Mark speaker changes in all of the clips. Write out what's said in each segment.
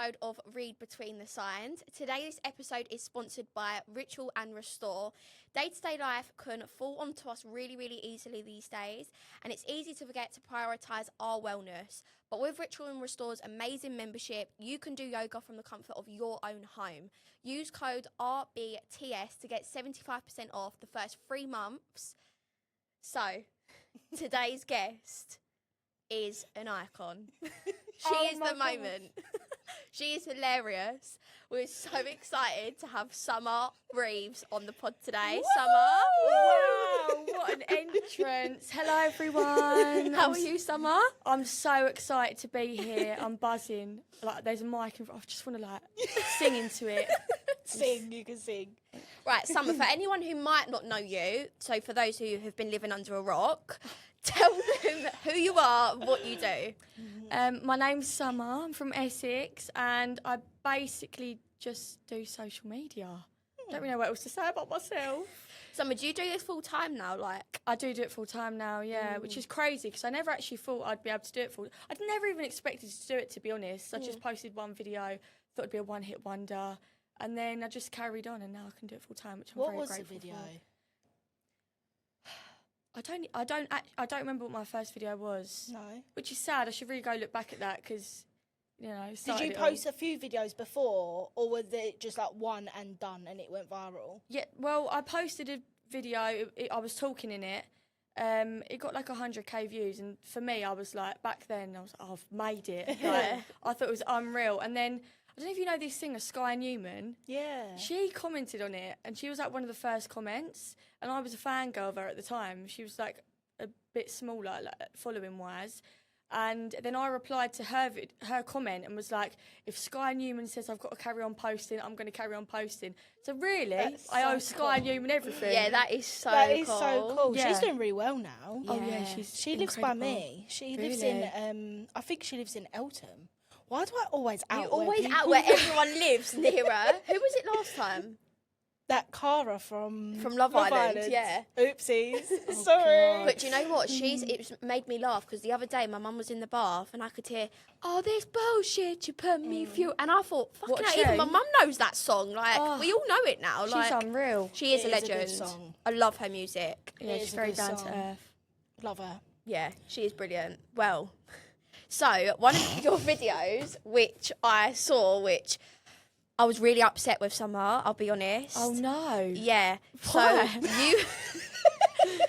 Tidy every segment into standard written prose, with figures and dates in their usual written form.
Speaker 1: episode of Read Between the Signs. Today's episode is sponsored by Ritual and Restore. Day-to-day life can fall onto us really, really easily these days, and it's easy to forget to prioritise our wellness. But with Ritual and Restore's amazing membership, you can do yoga from the comfort of your own home. Use code RBTS to get 75% off the first 3 months. So, today's guest is an icon. She is the moment. She is hilarious. We're so excited to have Summer Reeves on the pod today.
Speaker 2: Woo!
Speaker 1: Summer.
Speaker 2: Wow, what an entrance. Hello, everyone.
Speaker 1: How are you, Summer?
Speaker 2: I'm so excited to be here. I'm buzzing. Like, there's a mic in front. I just want to, sing into it.
Speaker 3: Sing, you can sing.
Speaker 1: Right, Summer, for anyone who might not know you, so for those who have been living under a rock, tell them who you are, what you do.
Speaker 2: My name's Summer. I'm from Essex, and I basically just do social media. Don't really know what else to say about myself.
Speaker 1: Summer, do you do this full time now?
Speaker 2: I do it full time now, yeah, which is crazy because I never actually thought I'd be able to do it full. I'd never even expected to do it, to be honest. I just posted one video, thought it'd be a one-hit wonder, and then I just carried on, and now I can do it full time, which I'm very grateful for. What was the video? I don't remember what my first video was. No. Which is sad. I should really go look back at that because, you know.
Speaker 3: Did you post a few videos before, or was it just like one and done and it went viral?
Speaker 2: Yeah, well, I posted a video. I was talking in it. It got like 100k views, and for me, I was like, back then, I was like, oh, I've made it. Like, I thought it was unreal. And then, I don't know if you know this singer, Sky Newman.
Speaker 3: Yeah.
Speaker 2: She commented on it, and she was like one of the first comments, and I was a fangirl of her at the time. She was like a bit smaller, like following-wise. And then I replied to her comment and was like, if Sky Newman says I've got to carry on posting, I'm going to carry on posting. So really, I owe Sky Newman everything.
Speaker 1: Yeah, that is so cool.
Speaker 3: That is so cool.
Speaker 2: Yeah.
Speaker 3: She's doing really well now.
Speaker 2: Yeah. Oh yeah,
Speaker 3: she lives by me. She lives in, I think she lives in Eltham. Why do I always out?
Speaker 1: You always out where everyone lives near her. Who was it last time?
Speaker 3: That Cara from
Speaker 1: Love Island, yeah.
Speaker 3: Oopsies. Sorry.
Speaker 1: God. But do you know what? It made me laugh because the other day my mum was in the bath and I could hear, oh, this bullshit, you put me through. And I thought, fucking hell, even my mum knows that song. Like, we all know it now.
Speaker 2: She's unreal.
Speaker 1: She is a
Speaker 3: It is
Speaker 1: legend.
Speaker 3: a good song.
Speaker 1: I love her music.
Speaker 2: Yeah, she's very down to earth.
Speaker 3: Love her.
Speaker 1: Yeah, she is brilliant. Well, so one of your videos, which I saw, which I was really upset with, Summer, I'll be honest.
Speaker 2: Oh, no.
Speaker 1: Yeah.
Speaker 2: Why?
Speaker 1: So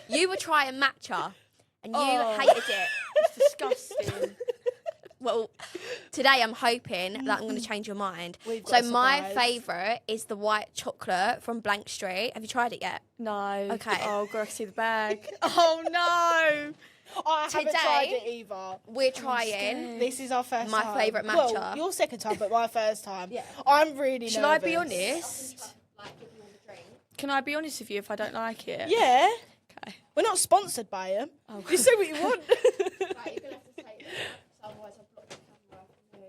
Speaker 1: you were trying Matcha and you hated it.
Speaker 2: It's disgusting.
Speaker 1: Well, today I'm hoping that I'm going to change your mind.
Speaker 3: So
Speaker 1: my favourite is the white chocolate from Blank Street. Have you tried it yet?
Speaker 2: No.
Speaker 1: Okay.
Speaker 2: Oh, God, I can see the bag. Oh, no.
Speaker 3: I haven't tried it either.
Speaker 1: We're trying.
Speaker 3: This is our first time.
Speaker 1: My favourite matcha.
Speaker 3: Well, your second time, but my first time. Yeah. I'm really nervous.
Speaker 2: Shall I be honest? Can I be honest with you if I don't like it?
Speaker 3: Yeah.
Speaker 2: Okay.
Speaker 3: We're not sponsored by him.
Speaker 2: Oh,
Speaker 3: you say what you want.
Speaker 1: Right, you're going to have to take this, otherwise I'll block the camera from you.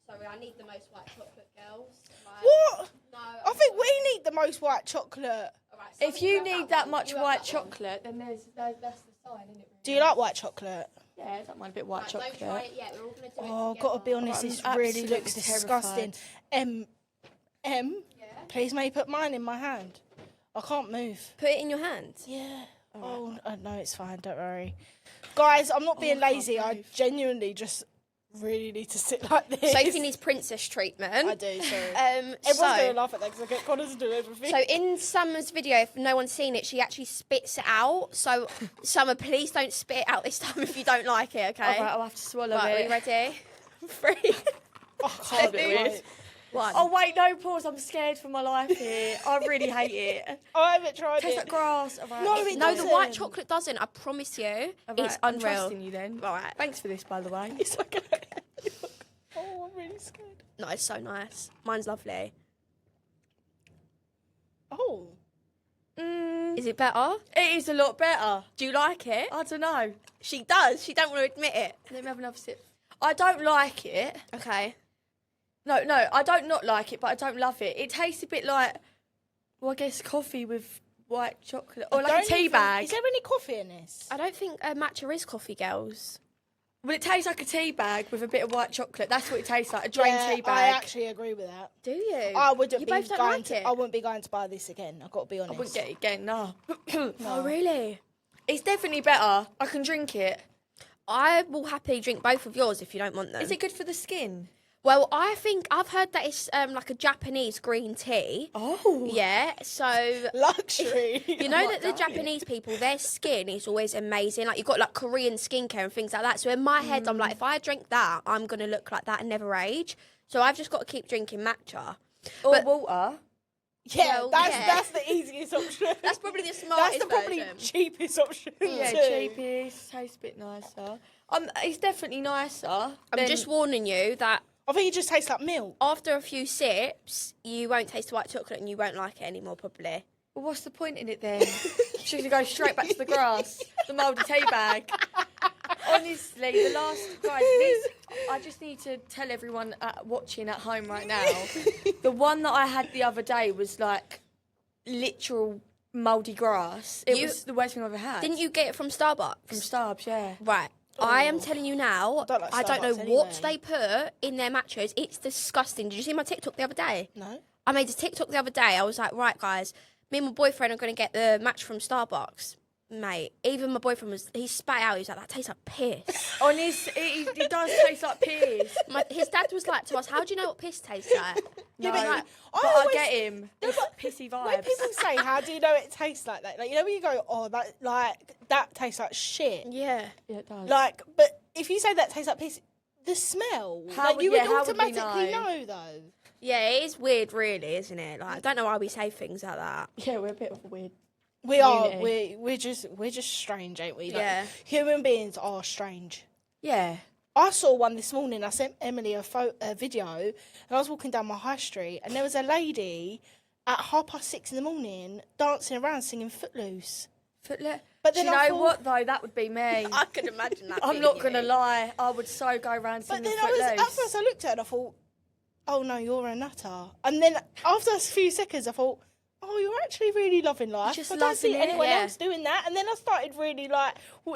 Speaker 1: Sorry, I need the most white chocolate, girls. Like,
Speaker 3: What?
Speaker 1: No.
Speaker 3: I think we need the most white chocolate.
Speaker 1: Right,
Speaker 2: If you need that much white chocolate, then that's the sign, isn't it?
Speaker 3: Do you like white chocolate?
Speaker 2: Yeah, I don't mind a bit white chocolate.
Speaker 1: Don't try it yet. We're all going to do it
Speaker 3: Oh,
Speaker 1: together.
Speaker 3: gotta be honest, this really looks disgusting. Please may you put mine in my hand. I can't move.
Speaker 1: Put it in your hand.
Speaker 3: Yeah. Oh, no, it's fine. Don't worry. Guys, I'm not being lazy. I genuinely just really need to sit like this.
Speaker 1: Sophie needs princess treatment.
Speaker 3: I do, sorry. Everyone's going to laugh at that because I get Connor to do everything.
Speaker 1: So in Summer's video, if no one's seen it, she actually spits it out. So Summer, please don't spit it out this time if you don't like it, okay?
Speaker 2: All right, I'll have to swallow it.
Speaker 1: Are you ready? 3.
Speaker 3: I can't do it.
Speaker 1: 1.
Speaker 2: Oh, wait, no, pause. I'm scared for my life here. I really hate it.
Speaker 3: I haven't tried
Speaker 2: Tastes
Speaker 3: it.
Speaker 2: like grass. All right.
Speaker 3: No, it
Speaker 1: No, the
Speaker 3: doesn't.
Speaker 1: white chocolate doesn't. I promise you.
Speaker 2: All right,
Speaker 1: It's
Speaker 2: I'm
Speaker 1: unreal.
Speaker 2: trusting you then.
Speaker 1: All right.
Speaker 2: Thanks for this, by the way.
Speaker 3: It's okay. Oh, I'm really scared.
Speaker 1: No, it's so nice. Mine's lovely.
Speaker 3: Oh.
Speaker 1: Is it better?
Speaker 2: It is a lot better.
Speaker 1: Do you like it?
Speaker 2: I don't know.
Speaker 1: She does. She don't want to admit it.
Speaker 2: Let me have another sip. I don't like it.
Speaker 1: Okay.
Speaker 2: No, I don't not like it, but I don't love it. It tastes a bit like, well, I guess coffee with white chocolate. Or like a tea bag.
Speaker 3: Is there any coffee in this?
Speaker 1: I don't think Matcha is coffee, girls.
Speaker 2: Well, it tastes like a tea bag with a bit of white chocolate. That's what it tastes like, a drained tea bag.
Speaker 3: I actually agree with that.
Speaker 1: Do you?
Speaker 3: I wouldn't
Speaker 1: You
Speaker 3: be
Speaker 1: both don't
Speaker 3: going
Speaker 1: like
Speaker 3: to.
Speaker 1: it?
Speaker 3: I wouldn't be going to buy this again. I've got to be honest.
Speaker 2: I wouldn't get it again, no.
Speaker 1: Oh, really?
Speaker 2: It's definitely better. I can drink it.
Speaker 1: I will happily drink both of yours if you don't want them.
Speaker 2: Is it good for the skin?
Speaker 1: Well, I think I've heard that it's like a Japanese green tea.
Speaker 2: Oh.
Speaker 1: Yeah, so
Speaker 3: Luxury.
Speaker 1: you know that the Japanese people, their skin is always amazing. Like, you've got like Korean skincare and things like that. So in my head, I'm like, if I drink that, I'm going to look like that and never age. So I've just got to keep drinking matcha.
Speaker 2: Or
Speaker 1: But-
Speaker 2: water.
Speaker 3: Yeah,
Speaker 1: Well,
Speaker 3: that's
Speaker 1: yeah.
Speaker 3: that's the easiest option.
Speaker 1: That's probably the
Speaker 3: That's
Speaker 1: smartest
Speaker 3: the probably
Speaker 1: version.
Speaker 3: cheapest option.
Speaker 2: Yeah,
Speaker 3: too.
Speaker 2: cheapest. Tastes a bit nicer. It's definitely nicer.
Speaker 1: I'm just warning you that
Speaker 3: I think it just tastes like milk.
Speaker 1: after a few sips, you won't taste the white chocolate and you won't like it anymore, probably.
Speaker 2: Well, what's the point in it then? She's going to go straight back to the grass, the mouldy tea bag. Honestly, the last, guys, I just need to tell everyone watching at home right now, the one that I had the other day was like literal mouldy grass. It was the worst thing I've ever had.
Speaker 1: Didn't you get it from Starbucks?
Speaker 2: From Starbs, yeah.
Speaker 1: Right. I am telling you now,
Speaker 3: don't like
Speaker 1: I don't know
Speaker 3: Starbucks
Speaker 1: what
Speaker 3: anyway.
Speaker 1: they put in their matchas. It's disgusting. Did you see my TikTok the other day?
Speaker 3: No.
Speaker 1: I made a TikTok the other day. I was like, right, guys, me and my boyfriend are going to get the match from Starbucks. Mate, even my boyfriend he spat out. He was like, that tastes like piss.
Speaker 2: Honest, it does taste like piss.
Speaker 1: His dad was like to us, how do you know what piss tastes like?
Speaker 2: No,
Speaker 3: but
Speaker 1: like,
Speaker 2: but
Speaker 3: I
Speaker 2: I
Speaker 3: always-
Speaker 2: get him. It's pissy vibes.
Speaker 3: When people say, "How do you know it tastes like that?" Like, you know, when you go, "Oh, that tastes like shit."
Speaker 1: yeah.
Speaker 2: Yeah, it does.
Speaker 3: Like, but if you say that tastes like piss, the smell,
Speaker 2: How
Speaker 3: like, you
Speaker 2: would-
Speaker 3: would
Speaker 2: yeah, how would we
Speaker 3: automatically
Speaker 2: know?
Speaker 3: know, though.
Speaker 1: Yeah, it is weird, really, isn't it? Like, I don't know why we say things like that.
Speaker 2: yeah, we're a bit of a weird.
Speaker 3: We are.
Speaker 2: Community.
Speaker 3: We're just strange, ain't we? Like,
Speaker 1: Yeah.
Speaker 3: Human beings are strange.
Speaker 2: Yeah.
Speaker 3: I saw one this morning. I sent Emily a video, and I was walking down my high street, and there was a lady at 6:30 in the morning dancing around singing Footloose.
Speaker 2: Footlet.
Speaker 3: But
Speaker 2: Do
Speaker 3: then
Speaker 2: you
Speaker 3: I
Speaker 2: know
Speaker 3: thought-
Speaker 2: what though? That would be me.
Speaker 1: I could imagine that.
Speaker 2: I'm
Speaker 1: being
Speaker 2: not
Speaker 1: you.
Speaker 2: gonna lie. I would so go around
Speaker 3: But
Speaker 2: singing
Speaker 3: then at
Speaker 2: Footloose.
Speaker 3: first I looked at it and I thought, oh no, you're a nutter. And then after a few seconds I thought, oh, you're actually really loving life.
Speaker 2: just
Speaker 3: I don't see
Speaker 2: loving it,
Speaker 3: anyone
Speaker 1: yeah.
Speaker 3: else doing that. And then I started really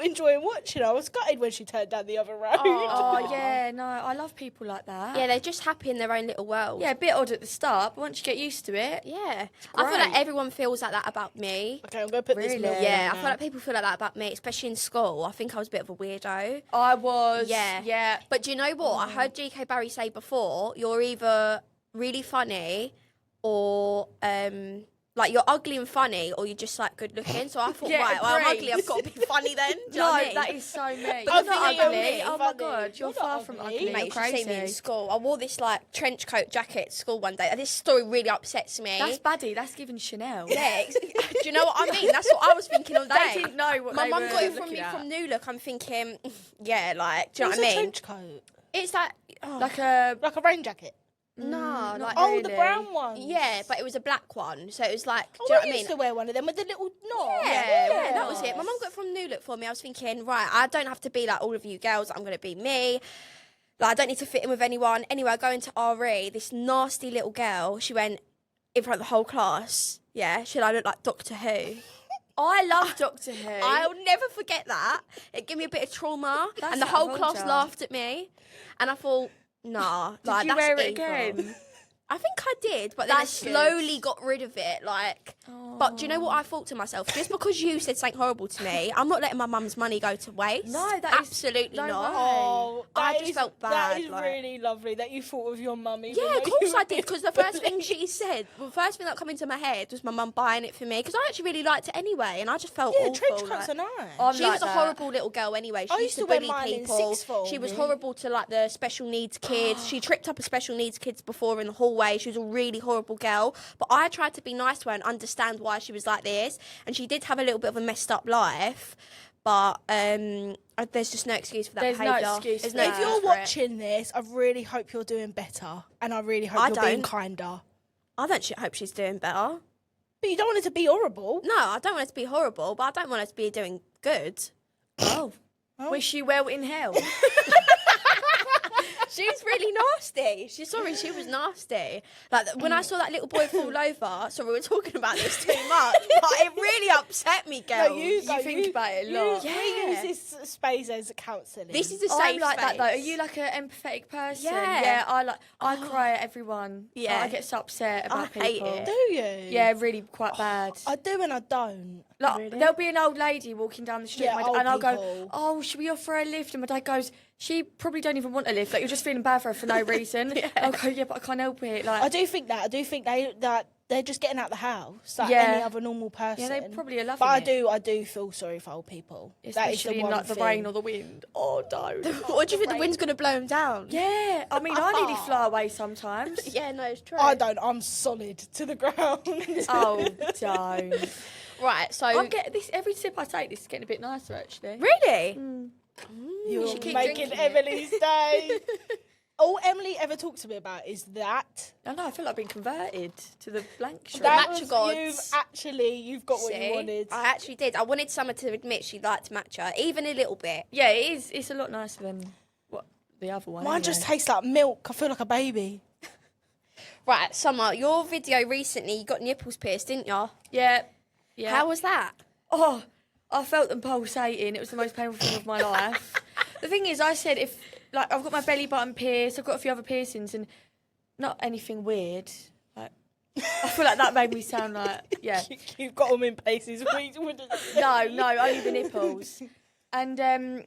Speaker 3: enjoying watching. I was gutted when she turned down the other road.
Speaker 2: Oh yeah, no, I love people like that.
Speaker 1: Yeah, they're just happy in their own little world.
Speaker 2: Yeah, a bit odd at the start, but once you get used to it,
Speaker 1: Yeah. I feel like
Speaker 2: great.
Speaker 1: everyone feels like that about me.
Speaker 3: Okay, I'm going to put this
Speaker 2: Really?
Speaker 3: milk
Speaker 1: Yeah,
Speaker 3: on
Speaker 1: I
Speaker 3: now.
Speaker 1: feel like people feel like that about me, especially in school. I think I was a bit of a weirdo.
Speaker 2: I was.
Speaker 1: Yeah.
Speaker 2: Yeah.
Speaker 1: But do you know what? I heard GK Barry say before, you're either really funny or like you're ugly and funny, or you're just like good looking. So I thought,
Speaker 2: Yeah,
Speaker 1: right, well, I'm
Speaker 2: agreed.
Speaker 1: ugly, I've got to be funny then. Do you know
Speaker 2: No,
Speaker 1: what I mean?
Speaker 2: that is so me.
Speaker 1: But
Speaker 2: You're
Speaker 1: the
Speaker 2: not
Speaker 1: thing is,
Speaker 2: ugly.
Speaker 3: you're
Speaker 2: Oh my
Speaker 3: funny.
Speaker 2: god, you're
Speaker 3: You're
Speaker 2: far
Speaker 3: not
Speaker 2: from
Speaker 3: ugly.
Speaker 2: ugly.
Speaker 1: Mate,
Speaker 2: You're
Speaker 1: you should see me in
Speaker 2: crazy.
Speaker 1: school. I wore this like trench coat jacket at school one day. This story really upsets me.
Speaker 2: That's baddie. That's giving Chanel.
Speaker 1: Yeah, do you know what I mean? That's what I was thinking all day.
Speaker 2: They didn't know what
Speaker 1: My
Speaker 2: they
Speaker 1: mum
Speaker 2: were
Speaker 1: got it from
Speaker 2: looking
Speaker 1: me
Speaker 2: at.
Speaker 1: from New Look. I'm thinking, yeah, like, do you know
Speaker 3: What's
Speaker 1: what I
Speaker 3: a
Speaker 1: mean?
Speaker 3: trench coat?
Speaker 1: It's like, oh,
Speaker 2: Like a
Speaker 3: Like a rain jacket?
Speaker 1: no,
Speaker 2: not
Speaker 1: like,
Speaker 3: Oh, the
Speaker 2: really.
Speaker 3: brown one.
Speaker 1: yeah, but it was a black one, so it was like,
Speaker 3: Oh,
Speaker 1: do you know
Speaker 3: I
Speaker 1: what I
Speaker 3: used
Speaker 1: mean?
Speaker 3: to wear one of them with the little knot.
Speaker 1: Yeah, that was it. My mum got it from New Look for me. I was thinking, right, I don't have to be like all of you girls. I'm going to be me. Like, I don't need to fit in with anyone. Anyway, I go into RE. This nasty little girl, she went in front of the whole class. Yeah, should I look like Doctor Who?
Speaker 2: I love Doctor Who.
Speaker 1: I'll never forget that. It gave me a bit of trauma,
Speaker 2: That's
Speaker 1: and the
Speaker 2: that
Speaker 1: whole
Speaker 2: vulture.
Speaker 1: class laughed at me. And I thought, nah,
Speaker 2: Did
Speaker 1: like,
Speaker 2: you
Speaker 1: that's
Speaker 2: wear it
Speaker 1: evil.
Speaker 2: again?
Speaker 1: I think I did, but then
Speaker 2: That's
Speaker 1: I
Speaker 2: good.
Speaker 1: slowly got rid of it. Like, but do you know what I thought to myself? Just because you said something horrible to me, I'm not letting my mum's money go to waste.
Speaker 2: No, that is-
Speaker 1: absolutely
Speaker 2: no
Speaker 1: not.
Speaker 2: way.
Speaker 3: Oh,
Speaker 1: I
Speaker 3: that
Speaker 1: just
Speaker 3: is-
Speaker 1: felt bad,
Speaker 3: That is
Speaker 1: like-
Speaker 3: really lovely that you thought of your mum. even
Speaker 1: Yeah,
Speaker 3: though
Speaker 1: of course
Speaker 3: you
Speaker 1: I did. Because the first thing she said, the first thing that come into my head was my mum buying it for me. Because I actually really liked it anyway, and I just felt
Speaker 3: Yeah,
Speaker 1: awful.
Speaker 3: trench coats
Speaker 1: like-
Speaker 3: are nice.
Speaker 2: I'm
Speaker 1: She
Speaker 2: like
Speaker 1: was a
Speaker 2: that.
Speaker 1: horrible little girl anyway. She
Speaker 3: I
Speaker 1: used
Speaker 3: used
Speaker 1: to
Speaker 3: to wear
Speaker 1: bully
Speaker 3: mine in
Speaker 1: people.
Speaker 3: sixth form.
Speaker 1: She was horrible to like the special needs kids. She tripped up a special needs kids before in the hallway. She was a really horrible girl. But I tried to be nice to her and understand why she was like this. And she did have a little bit of a messed up life. But there's just no excuse for that
Speaker 2: There's no
Speaker 1: behaviour.
Speaker 2: excuse
Speaker 1: There's
Speaker 2: for
Speaker 1: no
Speaker 2: that.
Speaker 3: If
Speaker 1: excuse
Speaker 3: you're
Speaker 1: for it.
Speaker 3: watching this, I really hope you're doing better, and I really hope
Speaker 1: I
Speaker 3: you're being
Speaker 1: don't.
Speaker 3: kinder.
Speaker 1: I don't hope she's doing better.
Speaker 3: But you don't want it to be horrible.
Speaker 1: No, I don't want her to be horrible, but I don't want her to be doing good.
Speaker 2: Oh. Wish you well in hell.
Speaker 1: She's really nasty. She was nasty. Like when I saw that little boy fall over, sorry, we're talking about this too much, but it really upset me, girl.
Speaker 3: No, you
Speaker 2: think about it a lot.
Speaker 3: We use this space as counselling.
Speaker 1: This is a safe
Speaker 2: I'm like
Speaker 1: space.
Speaker 2: that though. Are you like an empathetic person?
Speaker 1: Yeah.
Speaker 2: I cry at everyone.
Speaker 1: Yeah.
Speaker 2: I get so upset about
Speaker 1: I hate
Speaker 2: people.
Speaker 1: it.
Speaker 3: Do you?
Speaker 2: Yeah, really quite bad.
Speaker 3: I do and I don't.
Speaker 2: Like
Speaker 1: Really?
Speaker 2: there'll be an old lady walking down the street,
Speaker 3: Yeah, old
Speaker 2: and I'll go,
Speaker 3: people.
Speaker 2: "Oh, should we offer her a lift?" And my dad goes, "She probably don't even want a lift. Like you're just feeling bad for her for no reason." I'll go, "Yeah, but I can't help it." Like
Speaker 3: I do think that they're just getting out of the house like
Speaker 2: Yeah.
Speaker 3: any other normal person.
Speaker 2: yeah, they probably are loving
Speaker 3: But
Speaker 2: it.
Speaker 3: I do feel sorry for old people.
Speaker 2: Especially
Speaker 3: that is the
Speaker 2: in
Speaker 3: one
Speaker 2: like the
Speaker 3: thing.
Speaker 2: rain or the wind. Oh no.
Speaker 1: What do you think the wind's going to blow him down?
Speaker 2: Yeah, I mean, I nearly fly away sometimes.
Speaker 1: Yeah, no, it's true.
Speaker 3: I don't. I'm solid to the ground.
Speaker 2: Oh, don't.
Speaker 1: Right, so...
Speaker 2: I'm getting this every sip I take. This is getting a bit nicer, actually.
Speaker 1: Really?
Speaker 3: You're
Speaker 2: should keep
Speaker 3: making
Speaker 2: drinking it.
Speaker 3: Emily's day. All Emily ever talks to me about is that.
Speaker 2: I know. I feel like I've been converted to the blank shrimp.
Speaker 3: That
Speaker 1: Matcha
Speaker 3: was,
Speaker 1: gods.
Speaker 3: you've got what
Speaker 1: See?
Speaker 3: you wanted.
Speaker 1: I actually did. I wanted Summer to admit she liked Matcha, even a little bit.
Speaker 2: Yeah, it is. It's a lot nicer than what the other one.
Speaker 3: Mine
Speaker 2: anyway.
Speaker 3: just tastes like milk. I feel like a baby.
Speaker 1: Right, Summer, your video recently, you got nipples pierced, didn't you?
Speaker 2: Yeah. Yeah.
Speaker 1: How was that?
Speaker 2: Oh, I felt them pulsating. It was the most painful thing of my life. The thing is, I said if like I've got my belly button pierced, I've got a few other piercings, and not anything weird. Like I feel like that made me sound like
Speaker 3: You've got them in places.
Speaker 2: no, only the nipples. And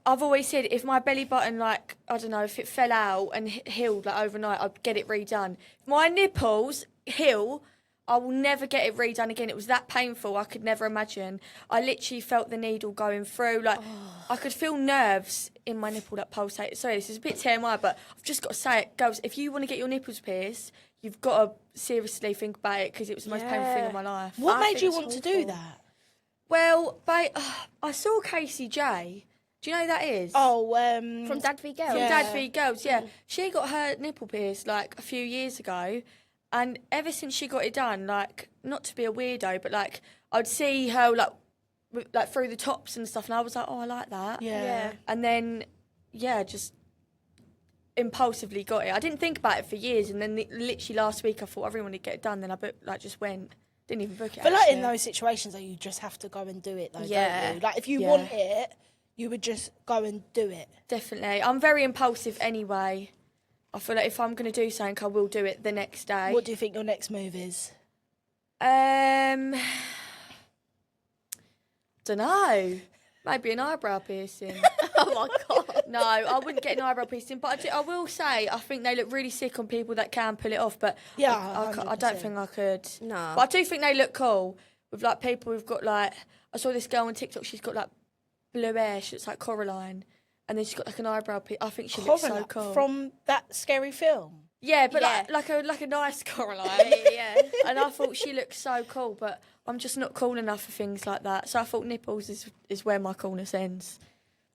Speaker 2: I've always said if my belly button, like I don't know, if it fell out and healed like overnight, I'd get it redone. If my nipples heal, I will never get it redone again. It was that painful. I could never imagine. I literally felt the needle going through. Like I could feel nerves in my nipple that pulsated. Sorry, this is a bit TMI, but I've just got to say it, girls. If you want to get your nipples pierced, you've got to seriously think about it because it was the most painful thing of my life.
Speaker 3: What
Speaker 1: I
Speaker 3: made
Speaker 1: think
Speaker 3: you
Speaker 1: it's
Speaker 3: want to
Speaker 1: awful.
Speaker 3: do that?
Speaker 2: Well, I saw Casey J. Do you know who that is?
Speaker 3: Oh,
Speaker 1: From Dad v Girls?
Speaker 3: Yeah.
Speaker 2: Dad v Girls, yeah. She got her nipple pierced like a few years ago, and ever since she got it done, like not to be a weirdo, but like I'd see her like through the tops and stuff, and I was like, oh, I like that.
Speaker 3: Yeah.
Speaker 2: And then, yeah, just impulsively got it. I didn't think about it for years, and then literally last week I thought I really wanted to get it done. Then I just went. Didn't even book it.
Speaker 3: But like
Speaker 2: actually.
Speaker 3: in those situations, though, you just have to go and do it, though,
Speaker 1: Yeah.
Speaker 3: don't you? Like if you
Speaker 2: Yeah.
Speaker 3: want it, you would just go and do it.
Speaker 2: Definitely. I'm very impulsive anyway. I feel like if I'm going to do something, I will do it the next day.
Speaker 3: What do you think your next move is?
Speaker 2: Don't know. Maybe an eyebrow piercing.
Speaker 1: Oh my God.
Speaker 2: No, I wouldn't get an eyebrow piercing, but I will say I think they look really sick on people that can pull it off. But
Speaker 3: Yeah,
Speaker 2: I don't
Speaker 3: 100%.
Speaker 2: think I could.
Speaker 1: No.
Speaker 2: But I do think they look cool with like people who've got like. I saw this girl on TikTok. She's got like blue hair. She looks like Coraline, and then she's got like an eyebrow piercing. I think she looks so
Speaker 3: Coraline,
Speaker 2: cool.
Speaker 3: from that scary film.
Speaker 2: Yeah, but
Speaker 1: Yeah.
Speaker 2: like a nice Coraline.
Speaker 1: Yeah.
Speaker 2: And I thought she looked so cool, but I'm just not cool enough for things like that. So I thought nipples is where my coolness ends.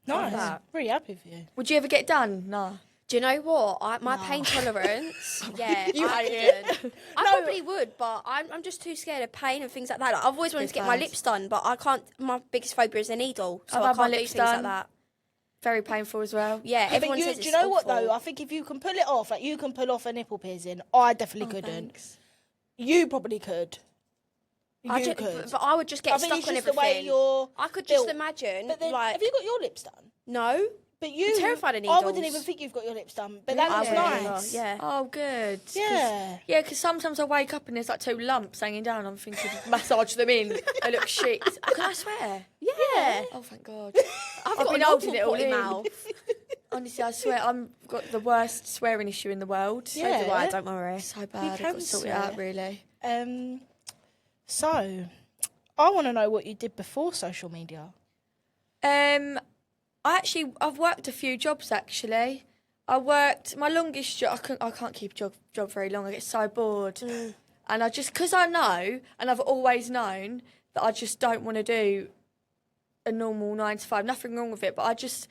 Speaker 3: Nice.
Speaker 1: that.
Speaker 3: Really happy for you.
Speaker 2: Would you ever get done? No.
Speaker 1: Do you know what? My pain tolerance, yeah,
Speaker 2: You
Speaker 1: I
Speaker 2: hate it.
Speaker 1: couldn't. I probably would, but I'm just too scared of pain and things like that. Like, I've always wanted
Speaker 2: It's
Speaker 1: to get my
Speaker 2: bad.
Speaker 1: lips done, but I can't. My biggest phobia is a needle, so
Speaker 2: I've
Speaker 1: I
Speaker 2: had my
Speaker 1: can't do
Speaker 2: lips
Speaker 1: things like
Speaker 2: done.
Speaker 1: that.
Speaker 2: Very painful as well.
Speaker 1: Yeah,
Speaker 3: But
Speaker 1: everyone
Speaker 3: you,
Speaker 1: says
Speaker 3: do
Speaker 1: it's
Speaker 3: you know what
Speaker 1: awful.
Speaker 3: though? I think if you can pull it off, like you can pull off a nipple piercing, I definitely couldn't.
Speaker 2: Thanks.
Speaker 3: You probably could.
Speaker 1: I
Speaker 3: You
Speaker 1: ju-
Speaker 3: could.
Speaker 1: but I would just get
Speaker 3: I think
Speaker 1: stuck
Speaker 3: it's
Speaker 1: on
Speaker 3: just
Speaker 1: everything.
Speaker 3: the way you're.
Speaker 1: I could just
Speaker 3: built.
Speaker 1: imagine,
Speaker 3: But then,
Speaker 1: like,
Speaker 3: have you got your lips done?
Speaker 1: no.
Speaker 3: But you.
Speaker 1: terrified of
Speaker 3: I wouldn't
Speaker 1: needles.
Speaker 3: even think you've got your lips done. But that looks
Speaker 1: I wouldn't
Speaker 3: nice.
Speaker 1: either, yeah.
Speaker 2: Oh, good. 'Cause-
Speaker 3: Yeah.
Speaker 2: Yeah, because sometimes I wake up and there's like 2 lumps hanging down. I'm thinking, massage them in. They look shit. Can I swear?
Speaker 1: Yeah.
Speaker 2: Oh, thank God.
Speaker 1: I've
Speaker 2: I've
Speaker 1: got
Speaker 2: been
Speaker 1: an
Speaker 2: holding
Speaker 1: awful
Speaker 2: it all
Speaker 1: potty
Speaker 2: in.
Speaker 1: mouth.
Speaker 2: Honestly, I swear, I've got the worst swearing issue in the world.
Speaker 3: Yeah.
Speaker 1: So do I, don't worry.
Speaker 2: So bad. I've
Speaker 3: can
Speaker 2: got to sort it out,
Speaker 3: swear.
Speaker 2: really.
Speaker 3: So, I want to know what you did before social media.
Speaker 2: I've worked a few jobs actually. I worked my longest job. I can't keep a job very long. I get so bored, and I just because I know, and I've always known that I just don't want to do a normal 9 to 5. Nothing wrong with it, but it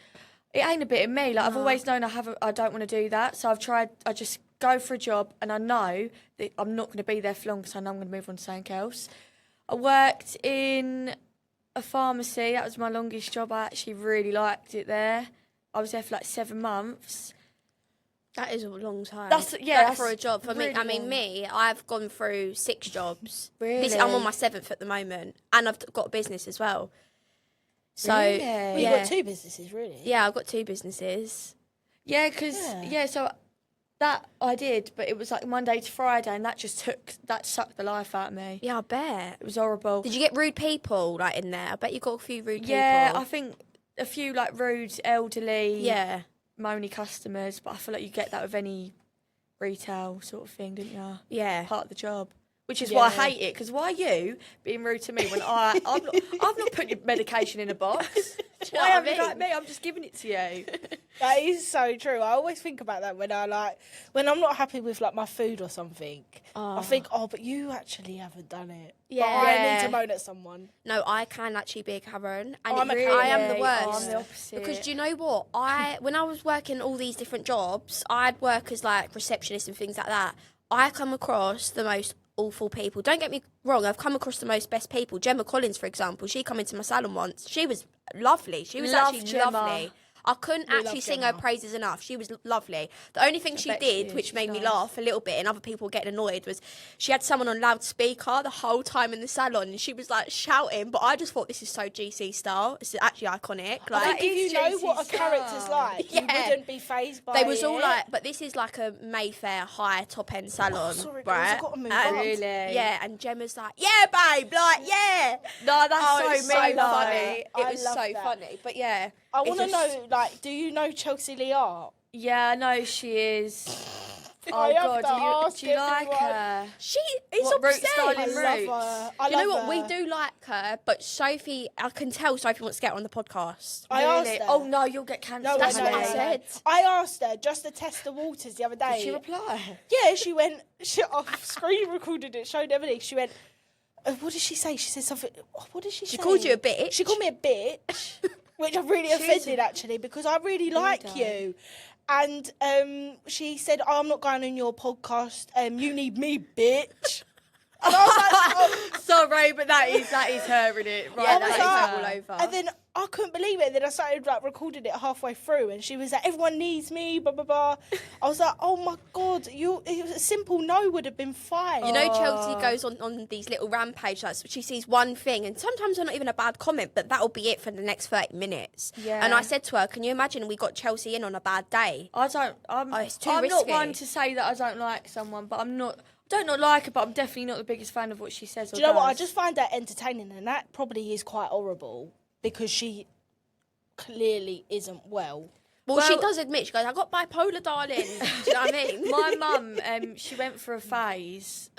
Speaker 2: ain't a bit of me. Like I've always known I don't want to do that. So I've tried. I just go for a job, and I know that I'm not going to be there for long because I know I'm going to move on to something else. I worked in a pharmacy. That was my longest job. I actually really liked it there. I was there for like 7 months.
Speaker 1: That is a long time.
Speaker 2: That's
Speaker 1: for a job. For
Speaker 2: really
Speaker 1: me, I mean,
Speaker 2: long.
Speaker 1: I've gone through 6 jobs.
Speaker 2: Really?
Speaker 1: I'm on my 7th at the moment, and I've got a business as well. So
Speaker 2: Really?
Speaker 3: Well, you've got 2 businesses, really.
Speaker 1: Yeah, I've got 2 businesses.
Speaker 2: Yeah, because so that I did, but it was like Monday to Friday, and that sucked the life out of me.
Speaker 1: Yeah, I bet.
Speaker 2: It was horrible.
Speaker 1: Did you get rude people like in there? I bet you got a few rude people.
Speaker 2: Yeah, I think a few like rude, elderly,
Speaker 1: Yeah.
Speaker 2: moany customers, but I feel like you get that with any retail sort of thing, didn't you?
Speaker 1: Yeah.
Speaker 2: Part of the job. Which is why I hate it, because why are you being rude to me when I've not put your medication in a box? Why are you like me? I'm just giving it to you.
Speaker 3: That is so true. I always think about that when I'm not happy with like my food or something. I think, but you actually haven't done it.
Speaker 1: Yeah.
Speaker 3: But I need to moan at someone.
Speaker 1: No, I can actually be a Karen, and
Speaker 3: I
Speaker 1: am the worst.
Speaker 2: I'm the opposite.
Speaker 1: Because do you know what? When I was working all these different jobs, I'd work as like receptionist and things like that. I come across the most awful people. Don't get me wrong, I've come across the most best people. Gemma Collins, for example, she come into my salon once. She was lovely. She was actually
Speaker 2: Gemma.
Speaker 1: lovely. I couldn't actually sing her
Speaker 3: Gemma.
Speaker 1: praises enough. She was lovely. The only thing she
Speaker 2: bet
Speaker 1: did,
Speaker 2: she is.
Speaker 1: which made me
Speaker 2: Nice.
Speaker 1: laugh a little bit and other people were getting annoyed, was she had someone on loudspeaker the whole time in the salon and she was like shouting, but I just thought this is so GC style. It's actually iconic.
Speaker 3: I
Speaker 1: Like,
Speaker 3: think if you know what a character's like, you
Speaker 1: Yeah.
Speaker 3: wouldn't be fazed by
Speaker 1: they was all
Speaker 3: it.
Speaker 1: like, but this is like a Mayfair high top end salon,
Speaker 3: sorry, girls,
Speaker 1: right?
Speaker 3: I've got to move
Speaker 1: And-
Speaker 3: on.
Speaker 2: Really?
Speaker 1: Yeah, and Gemma's like, yeah, babe, like, yeah.
Speaker 2: No, that's
Speaker 1: It's
Speaker 2: so
Speaker 1: so
Speaker 2: mean. though.
Speaker 1: funny. It
Speaker 3: I
Speaker 1: was
Speaker 3: love
Speaker 1: so
Speaker 3: that.
Speaker 1: funny, but yeah.
Speaker 3: I
Speaker 1: it
Speaker 3: want to
Speaker 1: just-
Speaker 3: know, like, do you know Chelsea Lee Art?
Speaker 2: Yeah, I know she is. Oh
Speaker 3: I have
Speaker 2: God,
Speaker 3: to ask
Speaker 2: do you like
Speaker 3: everyone.
Speaker 2: her?
Speaker 1: She is
Speaker 2: What, root
Speaker 1: obsessed.
Speaker 2: styling
Speaker 3: I
Speaker 2: Roots.
Speaker 3: love her.
Speaker 1: Do you know what? We do like her, but Sophie, I can tell Sophie wants to get her on the podcast.
Speaker 3: I asked
Speaker 2: Really?
Speaker 3: her.
Speaker 2: Oh no, you'll get cancelled.
Speaker 1: That's
Speaker 3: I
Speaker 1: what
Speaker 3: know,
Speaker 1: I
Speaker 3: know.
Speaker 1: said.
Speaker 3: I asked her just to test the waters the other day.
Speaker 2: Did she reply?
Speaker 3: Yeah, she went. I've screen recorded it, showed everything. She went. What did she say? She said something. What did she say?
Speaker 1: She called you a bitch.
Speaker 3: She called me a bitch, which I'm really offended actually because I really like you. And she said, I'm not going on your podcast. You need me, bitch. And I was like,
Speaker 2: Sorry, but that is her, innit? Right,
Speaker 1: Yeah,
Speaker 3: I
Speaker 1: that
Speaker 3: was
Speaker 1: is
Speaker 3: like-
Speaker 1: all over.
Speaker 3: And then I couldn't believe it. And then I started like recording it halfway through, and she was like, "Everyone needs me." Blah blah blah. I was like, "Oh my god, a simple no would have been fine."
Speaker 1: You know, Chelsea goes on these little rampage. Like, she sees one thing, and sometimes they're not even a bad comment, but that'll be it for the next 30 minutes.
Speaker 2: Yeah.
Speaker 1: And I said to her, can you imagine we got Chelsea in on a bad day?
Speaker 2: I'm
Speaker 1: it's too
Speaker 2: not
Speaker 1: risky.
Speaker 2: one to say that I don't like someone, but I don't not like her, but I'm definitely not the biggest fan of what she says or
Speaker 3: Do you know what? I
Speaker 2: does.
Speaker 3: just find that entertaining, and that probably is quite horrible because she clearly isn't well.
Speaker 1: Well, she does admit, she goes, I got bipolar, darling. Do you know what I mean?
Speaker 2: My mum, she went for a phase.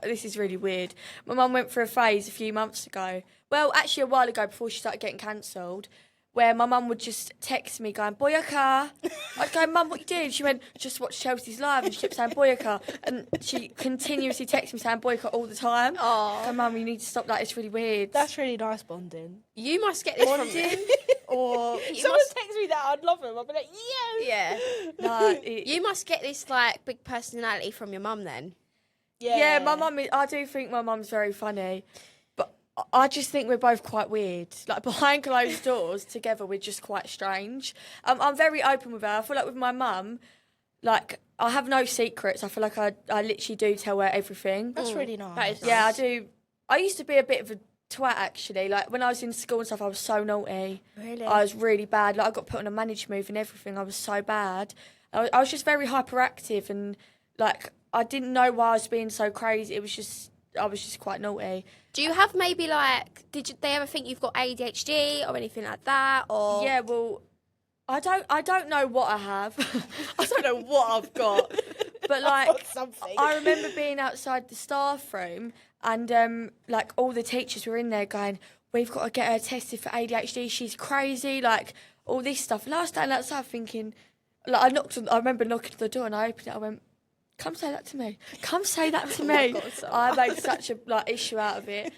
Speaker 2: This is really weird. My mum went for a phase a few months ago. Well, actually a while ago before she started getting cancelled, where my mum would just text me going, Boyaka. I'd go, Mum, what you doing? She went, just watch Chelsea's live. And she kept saying, Boyaka. And she continuously texted me saying Boyaka all the time.
Speaker 1: Oh.
Speaker 2: Go, Mum, you need to stop that. It's really weird.
Speaker 3: That's really nice bonding.
Speaker 1: You must get this from
Speaker 2: Bonding or...
Speaker 3: Someone text me that, I'd love him. I'd be like, yes.
Speaker 1: Yeah.
Speaker 2: No,
Speaker 1: You must get this, like, big personality from your mum then.
Speaker 2: Yeah, my mum. I do think my mum's very funny, but I just think we're both quite weird. Like behind closed doors, together we're just quite strange. I'm very open with her. I feel like with my mum, like I have no secrets. I feel like I literally do tell her everything.
Speaker 3: That's really nice.
Speaker 1: That is
Speaker 2: Yeah, I
Speaker 1: nice.
Speaker 2: do. I used to be a bit of a twat actually. Like when I was in school and stuff, I was so naughty.
Speaker 1: Really?
Speaker 2: I was really bad. Like I got put on a managed move and everything. I was so bad. I was just very hyperactive and like I didn't know why I was being so crazy. I was just quite naughty.
Speaker 1: Do you have maybe, like, they ever think you've got ADHD or anything like that? Or
Speaker 2: Yeah, well, I don't know what I have. I don't know what I've got. But like
Speaker 3: got something.
Speaker 2: I remember being outside the staff room and like all the teachers were in there going, we've got to get her tested for ADHD, she's crazy, like all this stuff. And I was standing outside thinking, like I remember knocking on the door and I opened it, I went, come say that to me. Come say that to me.
Speaker 1: God, so
Speaker 2: I made such a issue out of it.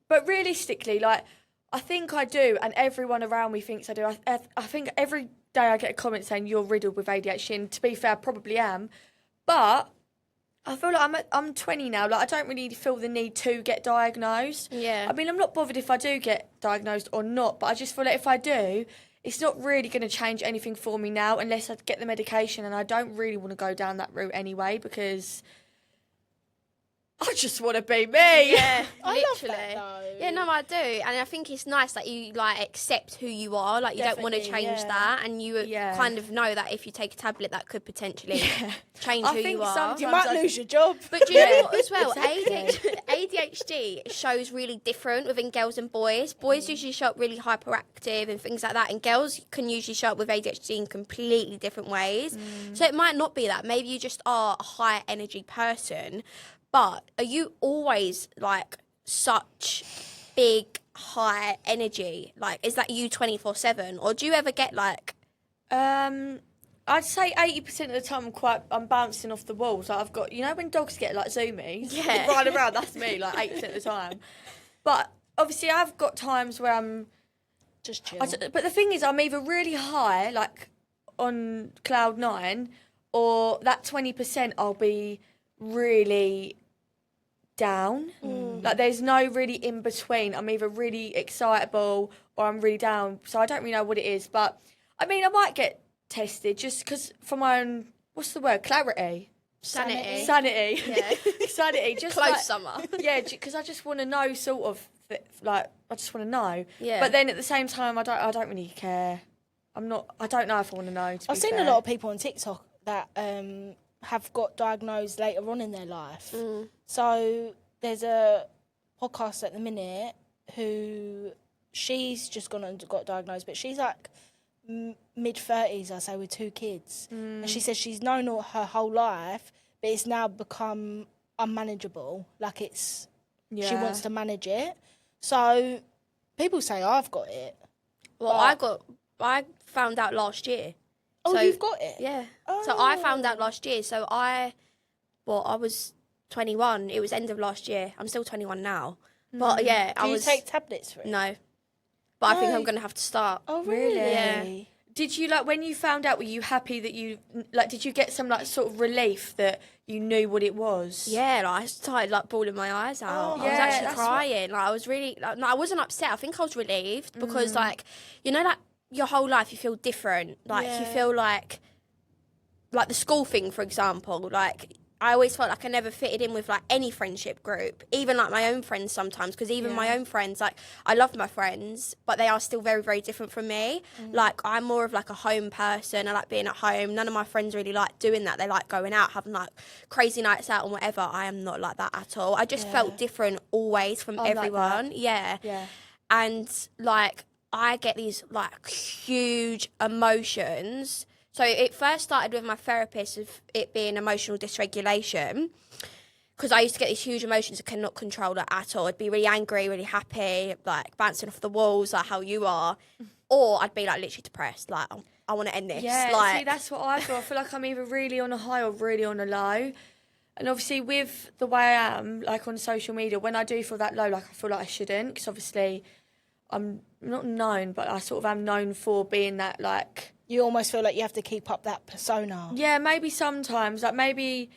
Speaker 2: But realistically, like I think I do, and everyone around me thinks I do. I think every day I get a comment saying you're riddled with ADHD, and to be fair, I probably am. But I feel like I'm 20 now. Like I don't really feel the need to get diagnosed.
Speaker 1: Yeah.
Speaker 2: I mean, I'm not bothered if I do get diagnosed or not, but I just feel like if I do, it's not really going to change anything for me now unless I get the medication, and I don't really want to go down that route anyway because I just want to be me.
Speaker 1: Yeah,
Speaker 3: I love
Speaker 1: literally.
Speaker 3: that, though.
Speaker 1: Yeah, no, I do, and I think it's nice that you like accept who you are. Like you don't want to
Speaker 3: Definitely,
Speaker 1: change
Speaker 3: yeah.
Speaker 1: that, and you
Speaker 2: Yeah.
Speaker 1: kind of know that if you take a tablet, that could potentially change
Speaker 2: I
Speaker 1: who
Speaker 2: think
Speaker 1: you are.
Speaker 2: sometimes
Speaker 3: You might lose your job.
Speaker 1: But do you know
Speaker 2: Yeah,
Speaker 1: what as well?
Speaker 2: exactly.
Speaker 1: ADHD shows really different within girls and boys. Boys usually show up really hyperactive and things like that, and girls can usually show up with ADHD in completely different ways. So it might not be that. Maybe you just are a high energy person, but are you always like such big high energy? Like, is that you 24/7, or do you ever get like?
Speaker 2: I'd say 80% of the time I'm bouncing off the walls. Like I've got, you know, when dogs get like zoomies,
Speaker 1: Yeah.
Speaker 2: running around. That's me, like 80% of the time. But obviously, I've got times where I'm
Speaker 3: Just chill.
Speaker 2: but the thing is, I'm either really high, like on cloud 9, or that 20% I'll be really down. Like there's no really in between. I'm either really excitable or I'm really down. So I don't really know what it is. But I mean, I might get tested just because for my own, what's the word? Clarity.
Speaker 1: Sanity.
Speaker 2: Sanity.
Speaker 1: Yeah.
Speaker 2: Sanity. Just
Speaker 1: Close
Speaker 2: like,
Speaker 1: summer.
Speaker 2: yeah, because I just want to know sort of, like, I just want to know.
Speaker 1: Yeah.
Speaker 2: But then at the same time, I don't really care. I don't know if I want to know, to
Speaker 3: I've
Speaker 2: be
Speaker 3: seen
Speaker 2: fair.
Speaker 3: a lot of people on TikTok that have got diagnosed later on in their life. So there's a podcast at the minute who she's just gone and got diagnosed, but she's like mid-30s, I say, with 2 kids. And she says she's known all her whole life, but it's now become unmanageable. Like she wants to manage it. So people say I've got it.
Speaker 1: Well, I found out last year.
Speaker 3: Oh,
Speaker 1: So-
Speaker 3: you've got it?
Speaker 1: Yeah.
Speaker 3: Oh.
Speaker 1: So I found out last year. So I was 21. It was end of last year. I'm still 21 now. But yeah,
Speaker 3: Do you take tablets for it?
Speaker 1: No. But I think
Speaker 3: No.
Speaker 1: I'm going to have to start.
Speaker 3: Oh, really?
Speaker 1: Yeah.
Speaker 2: Did you, like, when you found out, were you happy that you, like, did you get some, like, sort of relief that you knew what it was?
Speaker 1: Yeah, like, I started like bawling my eyes out.
Speaker 3: Oh,
Speaker 1: I was
Speaker 2: yeah,
Speaker 1: actually
Speaker 2: that's
Speaker 1: crying. Like I was really, like, no, I wasn't upset. I think I was relieved because, like, you know, like your whole life you feel different. Like you
Speaker 3: Yeah.
Speaker 1: feel like the school thing, for example. Like I always felt like I never fitted in with like any friendship group, even like my own friends sometimes. Because even my own friends, like I love my friends, but they are still very, very different from me. Like I'm more of like a home person. I like being at home. None of my friends really like doing that. They like going out, having like crazy nights out and whatever. I am not like that at all. I just felt different always from
Speaker 2: like
Speaker 1: everyone.
Speaker 2: that.
Speaker 1: Yeah.
Speaker 2: Yeah.
Speaker 1: And like I get these like huge emotions. So it first started with my therapist of it being emotional dysregulation, because I used to get these huge emotions I cannot control it at all. I'd be really angry, really happy, like bouncing off the walls, like how you are, or I'd be like literally depressed, like I want to end this.
Speaker 2: Yeah,
Speaker 1: like,
Speaker 2: see, that's what I feel. I feel like I'm either really on a high or really on a low. And obviously with the way I am, like on social media, when I do feel that low, like I feel like I shouldn't, because obviously I'm not known, but I sort of am known for being that, like...
Speaker 3: You almost feel like you have to keep up that persona.
Speaker 2: Yeah, maybe sometimes. Like maybe...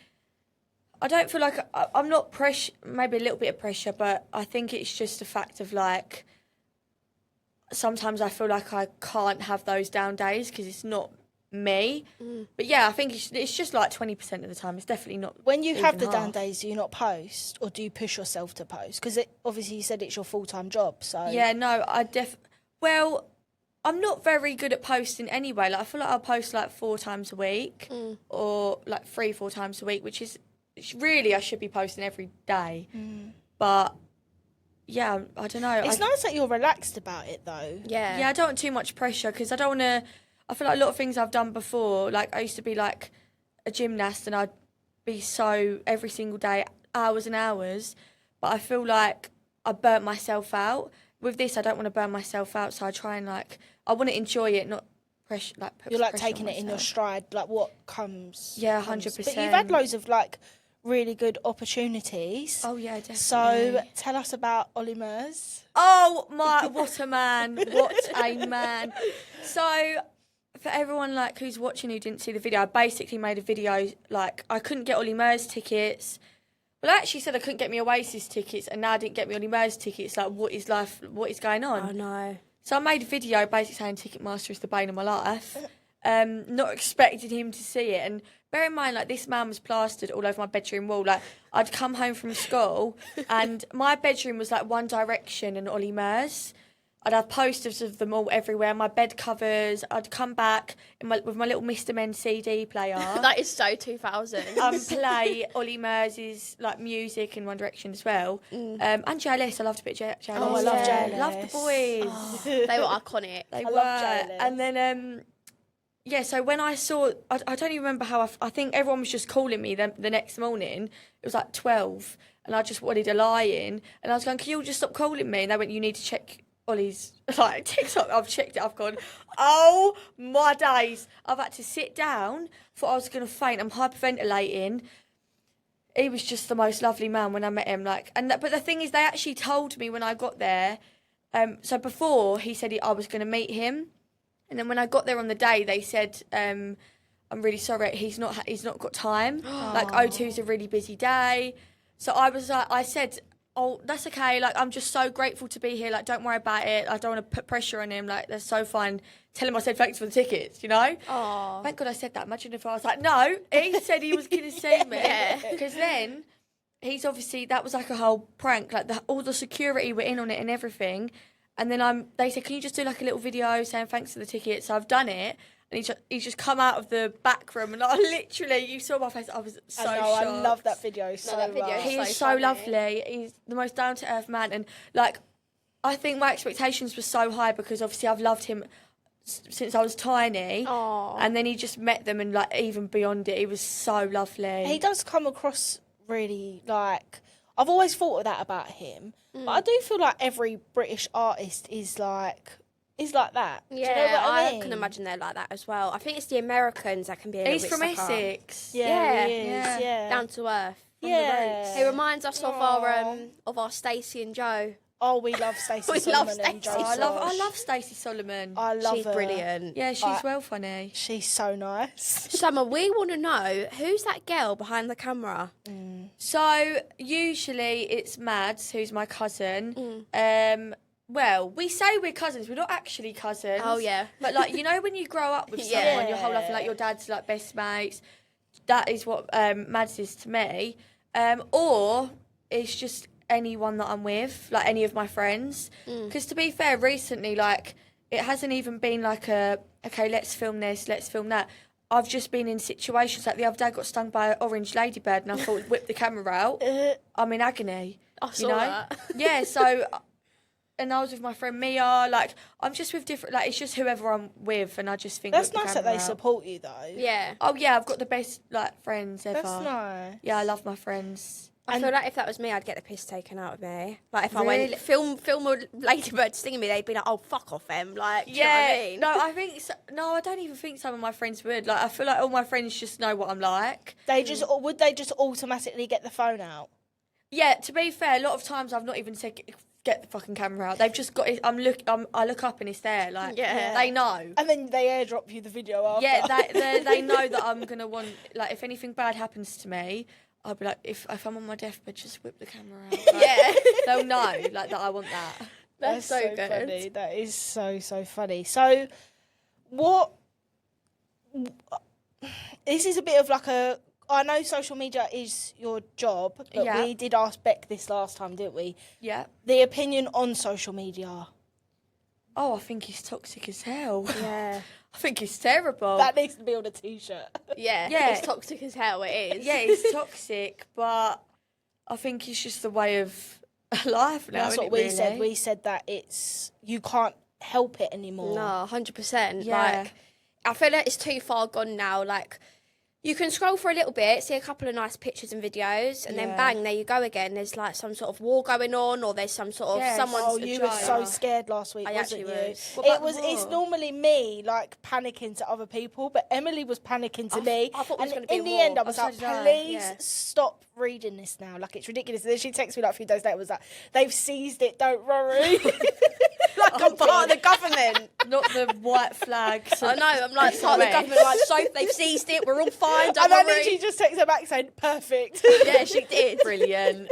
Speaker 2: I don't feel like... I'm not pressure... Maybe a little bit of pressure, but I think it's just a fact of, like... Sometimes I feel like I can't have those down days because it's not me. But yeah, I think it's just like 20% of the time. It's definitely not.
Speaker 3: When you have
Speaker 2: even
Speaker 3: the down
Speaker 2: half.
Speaker 3: days, do you not post, or do you push yourself to post? Because obviously you said it's your full-time job, so...
Speaker 2: Yeah, no, well, I'm not very good at posting anyway. Like I feel like I'll post like 4 times a week or like 3-4 times a week, which is really I should be posting every day. But yeah, I don't know.
Speaker 3: It's nice that you're relaxed about it, though.
Speaker 1: yeah.
Speaker 2: Yeah, I don't want too much pressure because I don't want to... I feel like a lot of things I've done before, like I used to be like a gymnast and I'd be so every single day, hours and hours, but I feel like I burnt myself out. With this, I don't want to burn myself out, so I try and like, I want to enjoy it, not pressure. Like put
Speaker 3: You're like
Speaker 2: pressure on
Speaker 3: taking it in your
Speaker 2: myself.
Speaker 3: stride, like what comes.
Speaker 2: Yeah,
Speaker 3: comes.
Speaker 2: 100%.
Speaker 3: But you've had loads of like really good opportunities.
Speaker 2: Oh yeah, definitely.
Speaker 3: So tell us about Olly Murs.
Speaker 2: Oh my, what a man! What a man! So, for everyone like who's watching who didn't see the video, I basically made a video like I couldn't get Olly Murs tickets. Well, I actually said I couldn't get me Oasis tickets, and now I didn't get me Olly Murs tickets. Like, what is life? What is going on?
Speaker 1: Oh no.
Speaker 2: So I made a video basically saying Ticketmaster is the bane of my life, not expecting him to see it. And bear in mind, like, this man was plastered all over my bedroom wall. Like, I'd come home from school and my bedroom was like One Direction and Olly Murs. I'd have posters of them all everywhere, my bed covers. I'd come back with my little Mr. Men CD player.
Speaker 1: That is so 2000.
Speaker 2: Play Olly Murs' like music and One Direction as well. And JLS, I loved a bit of JLS.
Speaker 3: Oh, I love JLS.
Speaker 2: Loved the boys.
Speaker 1: Oh, they were iconic.
Speaker 2: They
Speaker 3: I
Speaker 2: were.
Speaker 3: love JLS.
Speaker 2: And then, so when I saw, I don't even remember how, I think everyone was just calling me the next morning. It was like 12, and I just wanted a lie-in. And I was going, can you all just stop calling me? And they went, you need to check Ollie's like TikTok. I've checked it. I've gone, oh my days. I've had to sit down. Thought I was going to faint. I'm hyperventilating. He was just the most lovely man when I met him. But the thing is, they actually told me when I got there. So before he said I was going to meet him, and then when I got there on the day, they said, I'm really sorry, he's not got time. Like, O2's a really busy day. So I said, oh, that's okay. Like, I'm just so grateful to be here. Like, don't worry about it. I don't want to put pressure on him. Like, they're so fine. Tell him I said thanks for the tickets, you know?
Speaker 1: Oh.
Speaker 2: Thank God I said that. Imagine if I was like, no, he said he was going to see me. Because then he's obviously, that was like a whole prank. Like, all the security were in on it and everything. And then they said, can you just do like a little video saying thanks for the tickets? So I've done it. And he's just come out of the back room, and I literally, you saw my face, I was so shocked.
Speaker 3: I love that video so
Speaker 1: that video
Speaker 3: much.
Speaker 2: He is so
Speaker 1: funny.
Speaker 2: lovely. He's the most down-to-earth man. And, like, I think my expectations were so high because, obviously, I've loved him since I was tiny.
Speaker 1: Aww.
Speaker 2: And then he just met them and, like, even beyond it, he was so lovely.
Speaker 3: He does come across really, like... I've always thought of that about him. But I do feel like every British artist is like that.
Speaker 1: Yeah,
Speaker 3: Do you know what I mean?
Speaker 1: can imagine they're like that as well. I think it's the Americans that can be a little
Speaker 2: He's
Speaker 1: bit
Speaker 2: from
Speaker 1: stuck up.
Speaker 2: Essex.
Speaker 3: Yeah, he is,
Speaker 2: Yeah.
Speaker 3: yeah.
Speaker 1: Down to earth.
Speaker 2: From
Speaker 3: Yeah.
Speaker 2: the
Speaker 1: He
Speaker 2: roots.
Speaker 1: reminds us of our Stacey and Joe.
Speaker 3: Oh, we love Stacey
Speaker 1: We
Speaker 3: Solomon
Speaker 1: love
Speaker 3: and Joe
Speaker 1: Stacey.
Speaker 2: I
Speaker 3: Sosh.
Speaker 2: love Stacey Solomon.
Speaker 3: I love
Speaker 1: She's
Speaker 3: her.
Speaker 1: brilliant.
Speaker 2: Yeah, she's well funny.
Speaker 3: She's so nice.
Speaker 1: Summer, we want to know, who's that girl behind the camera?
Speaker 2: So usually it's Mads, who's my cousin. Well, we say we're cousins. We're not actually cousins.
Speaker 1: Oh, yeah.
Speaker 2: But, like, you know when you grow up with
Speaker 1: Yeah.
Speaker 2: someone your whole life, and, like, your dad's, like, best mates? That is what Mads is to me. Or it's just anyone that I'm with, like, any of my friends. Because, to be fair, recently, like, it hasn't even been, like, okay, let's film this, let's film that. I've just been in situations, like, the other day I got stung by an orange ladybird and I thought, whip the camera out. I'm in agony.
Speaker 1: I saw
Speaker 2: you know?
Speaker 1: that.
Speaker 2: Yeah, so... And I was with my friend Mia. Like, I'm just with different... Like, it's just whoever I'm with, and I just think...
Speaker 3: That's
Speaker 2: whip the
Speaker 3: nice that
Speaker 2: camera
Speaker 3: they
Speaker 2: out.
Speaker 3: support you, though.
Speaker 1: Yeah.
Speaker 2: Oh, yeah, I've got the best, like, friends ever.
Speaker 3: That's nice.
Speaker 2: Yeah, I love my friends.
Speaker 1: I feel like if that was me, I'd get the piss taken out of me. Like, if I
Speaker 2: Really?
Speaker 1: went, film a ladybird stinging me, they'd be like, oh, fuck off them. Like, do you know what I mean?
Speaker 2: No, I think... No, I don't even think some of my friends would. Like, I feel like all my friends just know what I'm like.
Speaker 3: Would they just automatically get the phone out?
Speaker 2: Yeah, to be fair, a lot of times I've not even said... Get the fucking camera out. They've just got it. I look up and it's there. Like,
Speaker 1: Yeah.
Speaker 2: they know.
Speaker 3: And then they airdrop you the video after.
Speaker 2: Yeah, they know that I'm gonna want. Like, if anything bad happens to me, I'll be like, if I'm on my deathbed, just whip the camera out. Like,
Speaker 1: Yeah.
Speaker 2: they'll know like that I want that.
Speaker 1: That's so good.
Speaker 3: funny. That is so funny. So, what? This is a bit of like a. I know social media is your job, but
Speaker 2: Yeah.
Speaker 3: we did ask Beck this last time, didn't we?
Speaker 2: Yeah.
Speaker 3: The opinion on social media.
Speaker 2: Oh, I think he's toxic as hell.
Speaker 1: Yeah.
Speaker 2: I think he's terrible.
Speaker 3: That needs to be on a t-shirt.
Speaker 1: Yeah.
Speaker 2: Yeah.
Speaker 1: It's toxic as hell, it is.
Speaker 2: Yeah, he's toxic, but I think it's just the way of life now.
Speaker 3: That's
Speaker 2: isn't
Speaker 3: what
Speaker 2: it,
Speaker 3: we
Speaker 2: really?
Speaker 3: said. We said that you can't help it anymore.
Speaker 1: No, 100%.
Speaker 2: Yeah.
Speaker 1: Like, I feel like it's too far gone now. Like, you can scroll for a little bit, see a couple of nice pictures and videos, and then
Speaker 2: Yeah.
Speaker 1: bang, there you go again. There's like some sort of war going on, or there's some sort of
Speaker 2: Yes.
Speaker 1: someone's.
Speaker 3: Oh, you were so scared last week,
Speaker 1: I
Speaker 3: wasn't
Speaker 1: actually
Speaker 3: you?
Speaker 1: was.
Speaker 2: What
Speaker 3: It
Speaker 2: about
Speaker 3: was.
Speaker 2: the
Speaker 3: It's
Speaker 2: war?
Speaker 3: normally me like panicking to other people, but Emily was panicking to me.
Speaker 1: I thought it was
Speaker 3: and
Speaker 1: gonna be
Speaker 3: in
Speaker 1: a
Speaker 3: the
Speaker 1: war.
Speaker 3: end, I was
Speaker 2: Oh,
Speaker 3: like,
Speaker 2: so did I,
Speaker 3: please
Speaker 1: yeah.
Speaker 3: stop reading this now. Like, it's ridiculous. And then she texted me like a few days later. Was like, they've seized it. Don't worry. Like I'm part of the government.
Speaker 2: Not the white flags.
Speaker 1: I know, I'm like part of the government, like, so they've seized it, we're all fine, don't
Speaker 3: And I
Speaker 1: worry.
Speaker 3: literally just texted her back saying, perfect.
Speaker 1: Yeah, she did.
Speaker 2: Brilliant.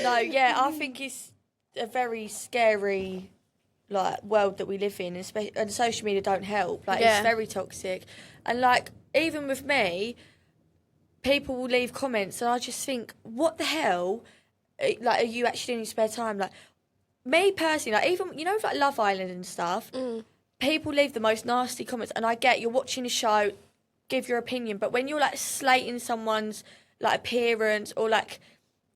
Speaker 2: No, yeah, I think it's a very scary, like world that we live in, and social media don't help. Like it's very toxic, and like even with me, people will leave comments, and I just think, what the hell? Like, are you actually in your spare time? Like me personally, like even with like Love Island and stuff, people leave the most nasty comments, and I get you're watching a show, give your opinion, but when you're like slating someone's like appearance or like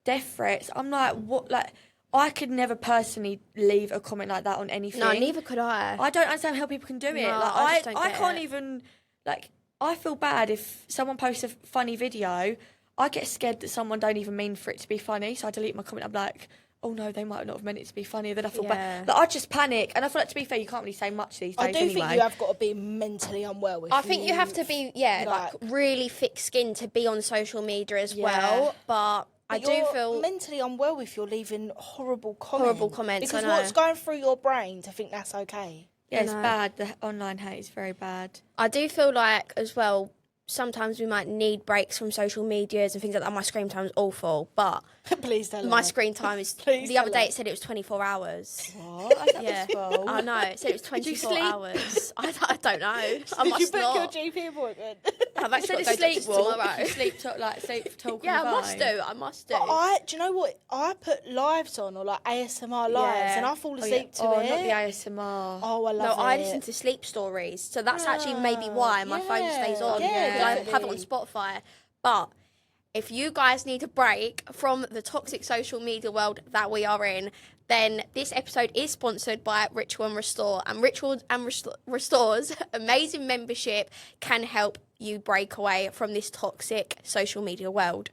Speaker 2: death threats, I'm like, what? Like, I could never personally leave a comment like that on anything.
Speaker 1: No, neither could I.
Speaker 2: I don't understand how people can do it.
Speaker 1: No,
Speaker 2: like
Speaker 1: I
Speaker 2: can't even, like, I feel bad if someone posts a funny video. I get scared that someone don't even mean for it to be funny, so I delete my comment. I'm like, oh no, they might not have meant it to be funny. Then I feel bad. Like, I just panic, and I feel like, to be fair, you can't really say much these days.
Speaker 3: I do think you have got to be mentally unwell.
Speaker 1: I think you have to be, like really thick-skinned to be on social media as well. But I do feel
Speaker 3: mentally unwell if you're leaving horrible comments. Because
Speaker 1: I know.
Speaker 3: what's going through your brain to think that's okay?
Speaker 2: Yeah, it's bad. The online hate is very bad.
Speaker 1: I do feel like as well, sometimes we might need breaks from social medias and things like that. My screen time is awful, but
Speaker 3: please tell
Speaker 1: my screen time is. The other day it said it was 24 hours.
Speaker 3: What?
Speaker 1: I know. It said it was 24 hours. I don't know. I
Speaker 3: Did
Speaker 1: must
Speaker 3: you book
Speaker 1: not.
Speaker 3: your GP appointment?
Speaker 1: I've actually got to go to tomorrow.
Speaker 2: Sleep talk.
Speaker 1: Yeah, I must do.
Speaker 3: But do you know what? I put lives on, or like ASMR lives, and I fall asleep to it.
Speaker 2: Oh, not the ASMR.
Speaker 3: Oh, I love it.
Speaker 1: No, I listen to sleep stories, so that's actually maybe why my phone stays on.
Speaker 3: Yeah,
Speaker 1: I have it on Spotify. But if you guys need a break from the toxic social media world that we are in, then this episode is sponsored by Ritual and Restore. And Ritual and Restore's amazing membership can help you break away from this toxic social media world.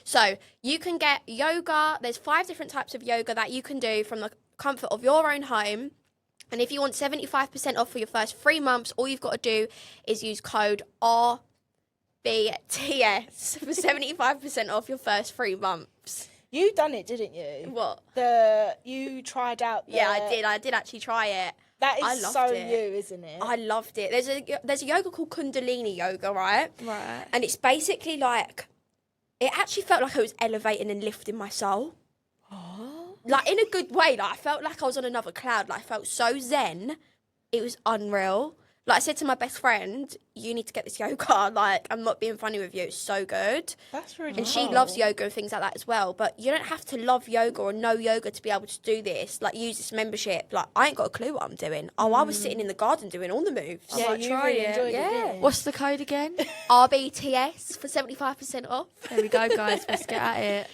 Speaker 1: So you can get yoga. There's 5 different types of yoga that you can do from the comfort of your own home. And if you want 75% off for your first 3 months, all you've got to do is use code RBTS for 75% off your first 3 months.
Speaker 3: You done it, didn't you?
Speaker 1: What?
Speaker 3: You tried out.
Speaker 1: Yeah, I did. I did actually try it.
Speaker 3: That is so you, isn't it?
Speaker 1: I loved it. There's a yoga called Kundalini yoga, right?
Speaker 2: Right.
Speaker 1: And it's basically like, it actually felt like I was elevating and lifting my soul.
Speaker 3: Oh.
Speaker 1: Like, in a good way. Like, I felt like I was on another cloud. Like, I felt so zen. It was unreal. Like I said to my best friend, you need to get this yoga. Like, I'm not being funny with you. It's so good.
Speaker 3: That's really
Speaker 1: And she loves yoga and things like that as well. But you don't have to love yoga or know yoga to be able to do this. Like, use this membership. Like, I ain't got a clue what I'm doing. Oh, I was sitting in the garden doing all the moves.
Speaker 3: Yeah,
Speaker 2: might
Speaker 3: you
Speaker 2: try
Speaker 3: really
Speaker 2: it.
Speaker 3: enjoyed
Speaker 1: Yeah.
Speaker 3: it, didn't you?
Speaker 2: What's the code again?
Speaker 1: RBTS for 75% off.
Speaker 2: There we go, guys. Let's get at it.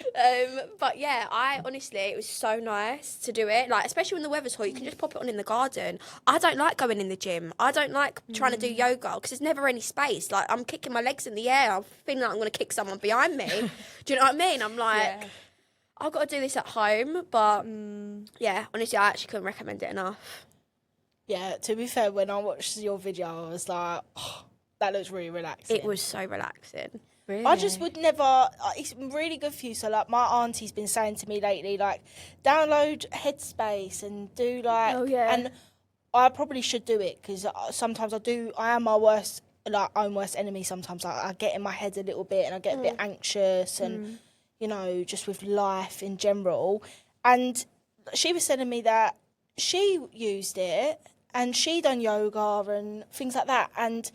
Speaker 1: But yeah, honestly, it was so nice to do it. Like, especially when the weather's hot, you can just pop it on in the garden. I don't like going in the gym. I don't like trying to do yoga because there's never any space. Like, I'm kicking my legs in the air. I'm feeling like I'm going to kick someone behind me. Do you know what I mean? I'm like, I've got to do this at home. But yeah, honestly, I actually couldn't recommend it enough.
Speaker 3: Yeah, to be fair, when I watched your video, I was like, oh, that looks really relaxing.
Speaker 1: It was so relaxing.
Speaker 2: Really?
Speaker 3: I just would never. It's really good for you. So, like, my auntie's been saying to me lately, like, download Headspace and do like.
Speaker 1: Oh, yeah.
Speaker 3: And I probably should do it because sometimes I am my own worst enemy. Sometimes I get in my head a little bit and I get a bit anxious and just with life in general. And she was telling me that she used it and she done yoga and things like that, and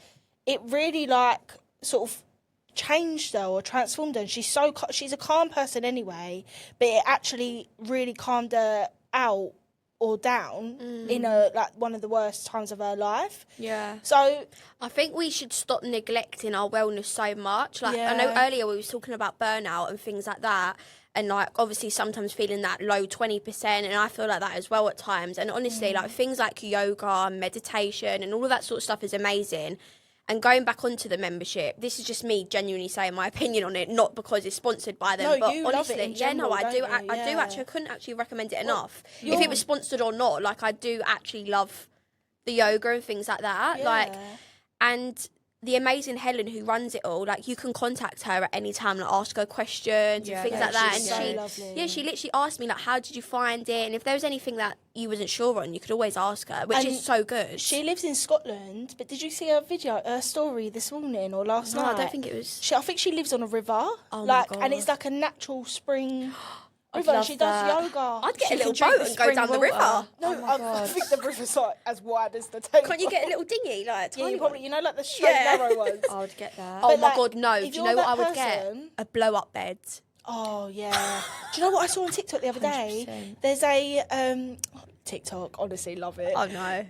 Speaker 3: it really like sort of changed her or transformed her. And she's a calm person anyway, but it actually really calmed her out or down in one of the worst times of her life.
Speaker 2: Yeah.
Speaker 3: So
Speaker 1: I think we should stop neglecting our wellness so much. Like, I know earlier we was talking about burnout and things like that, and like obviously sometimes feeling that low 20%, and I feel like that as well at times. And honestly, like things like yoga, meditation, and all of that sort of stuff is amazing. And going back onto the membership, this is just me genuinely saying my opinion on it, not because it's sponsored by them.
Speaker 3: No,
Speaker 1: but
Speaker 3: you
Speaker 1: honestly,
Speaker 3: love it in general,
Speaker 1: I do.
Speaker 3: don't you?
Speaker 1: I do
Speaker 3: Yeah.
Speaker 1: actually. I couldn't actually recommend it enough. If it was sponsored or not, like I do actually love the yoga and things like that.
Speaker 3: Yeah.
Speaker 1: Like, and the amazing Helen who runs it all, like you can contact her at any time, like ask her questions and things like that. And
Speaker 3: she's so lovely.
Speaker 1: she literally asked me like, how did you find it? And if there was anything that you wasn't sure on, you could always ask her, which is so good.
Speaker 3: She lives in Scotland, but did you see her story this morning or last night?
Speaker 1: I don't think it was.
Speaker 3: I think she lives on a river.
Speaker 1: Oh my God.
Speaker 3: And it's like a natural spring. River, she does
Speaker 2: that.
Speaker 3: yoga.
Speaker 1: I'd get
Speaker 2: She
Speaker 1: a little
Speaker 2: can drink
Speaker 1: boat
Speaker 2: the
Speaker 1: and go
Speaker 2: spring
Speaker 1: down the
Speaker 2: water.
Speaker 1: river.
Speaker 3: No,
Speaker 2: Oh my
Speaker 3: I
Speaker 2: God.
Speaker 3: think the river's like as wide as the table.
Speaker 1: Can't you get a little dinghy, like a
Speaker 3: Yeah,
Speaker 1: tiny
Speaker 3: you probably,
Speaker 1: one?
Speaker 3: you know, like the straight
Speaker 1: Yeah.
Speaker 3: narrow ones.
Speaker 2: I would get that.
Speaker 1: Oh
Speaker 3: But,
Speaker 1: my
Speaker 3: like,
Speaker 1: God, no.
Speaker 3: if
Speaker 1: Do you know
Speaker 3: you're
Speaker 1: what I
Speaker 3: that
Speaker 1: would get?
Speaker 3: person-
Speaker 1: A blow-up bed.
Speaker 3: Oh yeah. Do you know what I saw on TikTok the other day?
Speaker 2: 100%.
Speaker 3: There's a TikTok. Honestly, love it.
Speaker 1: Oh, no.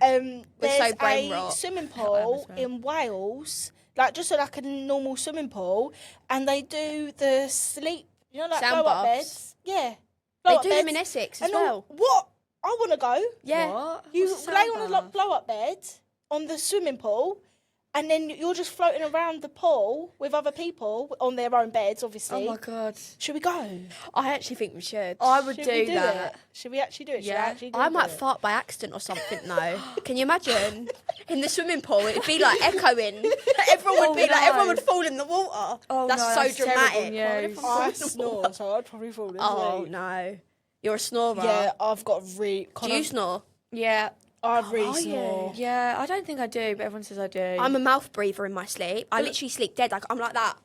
Speaker 3: There's
Speaker 1: so brain
Speaker 3: a
Speaker 1: rot.
Speaker 3: swimming
Speaker 2: I am
Speaker 3: pool
Speaker 2: as well.
Speaker 3: in Wales, like just like a normal swimming pool, and they do the sleep. You know, like
Speaker 1: Sound
Speaker 3: blow up
Speaker 1: baths?
Speaker 3: beds. Yeah.
Speaker 1: They
Speaker 3: Blow-up
Speaker 1: do them
Speaker 3: beds.
Speaker 1: in Essex as
Speaker 3: And all-
Speaker 1: well.
Speaker 3: What? I want to go.
Speaker 1: Yeah.
Speaker 2: What?
Speaker 3: You
Speaker 2: What's a
Speaker 3: lay
Speaker 2: sound
Speaker 3: on a
Speaker 2: bath?
Speaker 3: blow up bed on the swimming pool, and then you're just floating around the pool with other people on their own beds, obviously.
Speaker 2: Oh my God.
Speaker 3: Should we go?
Speaker 1: I actually think we should.
Speaker 2: I would
Speaker 3: Should
Speaker 2: do
Speaker 3: we do
Speaker 2: that.
Speaker 3: it? Should we actually do it? Should
Speaker 2: Yeah.
Speaker 3: I actually do
Speaker 1: I might
Speaker 3: it?
Speaker 1: fart by accident or something though. Can you imagine? In the swimming pool, it'd be like echoing. Everyone would be like,
Speaker 2: no.
Speaker 1: everyone would fall in the water.
Speaker 2: Oh,
Speaker 1: that's
Speaker 2: no,
Speaker 1: so
Speaker 2: that's
Speaker 1: dramatic.
Speaker 2: terrible news.
Speaker 1: What if I'm
Speaker 3: I
Speaker 1: falling in the
Speaker 3: snore,
Speaker 1: water?
Speaker 3: so I'd probably fall asleep.
Speaker 1: Oh no, you're a snorer.
Speaker 3: Yeah, I've got really.
Speaker 1: Do you snore?
Speaker 2: Yeah.
Speaker 3: I'd really
Speaker 1: are you?
Speaker 3: snore.
Speaker 2: Yeah, I don't think I do, but everyone says I do.
Speaker 1: I'm a mouth breather in my sleep. I literally sleep dead. Like I'm like that.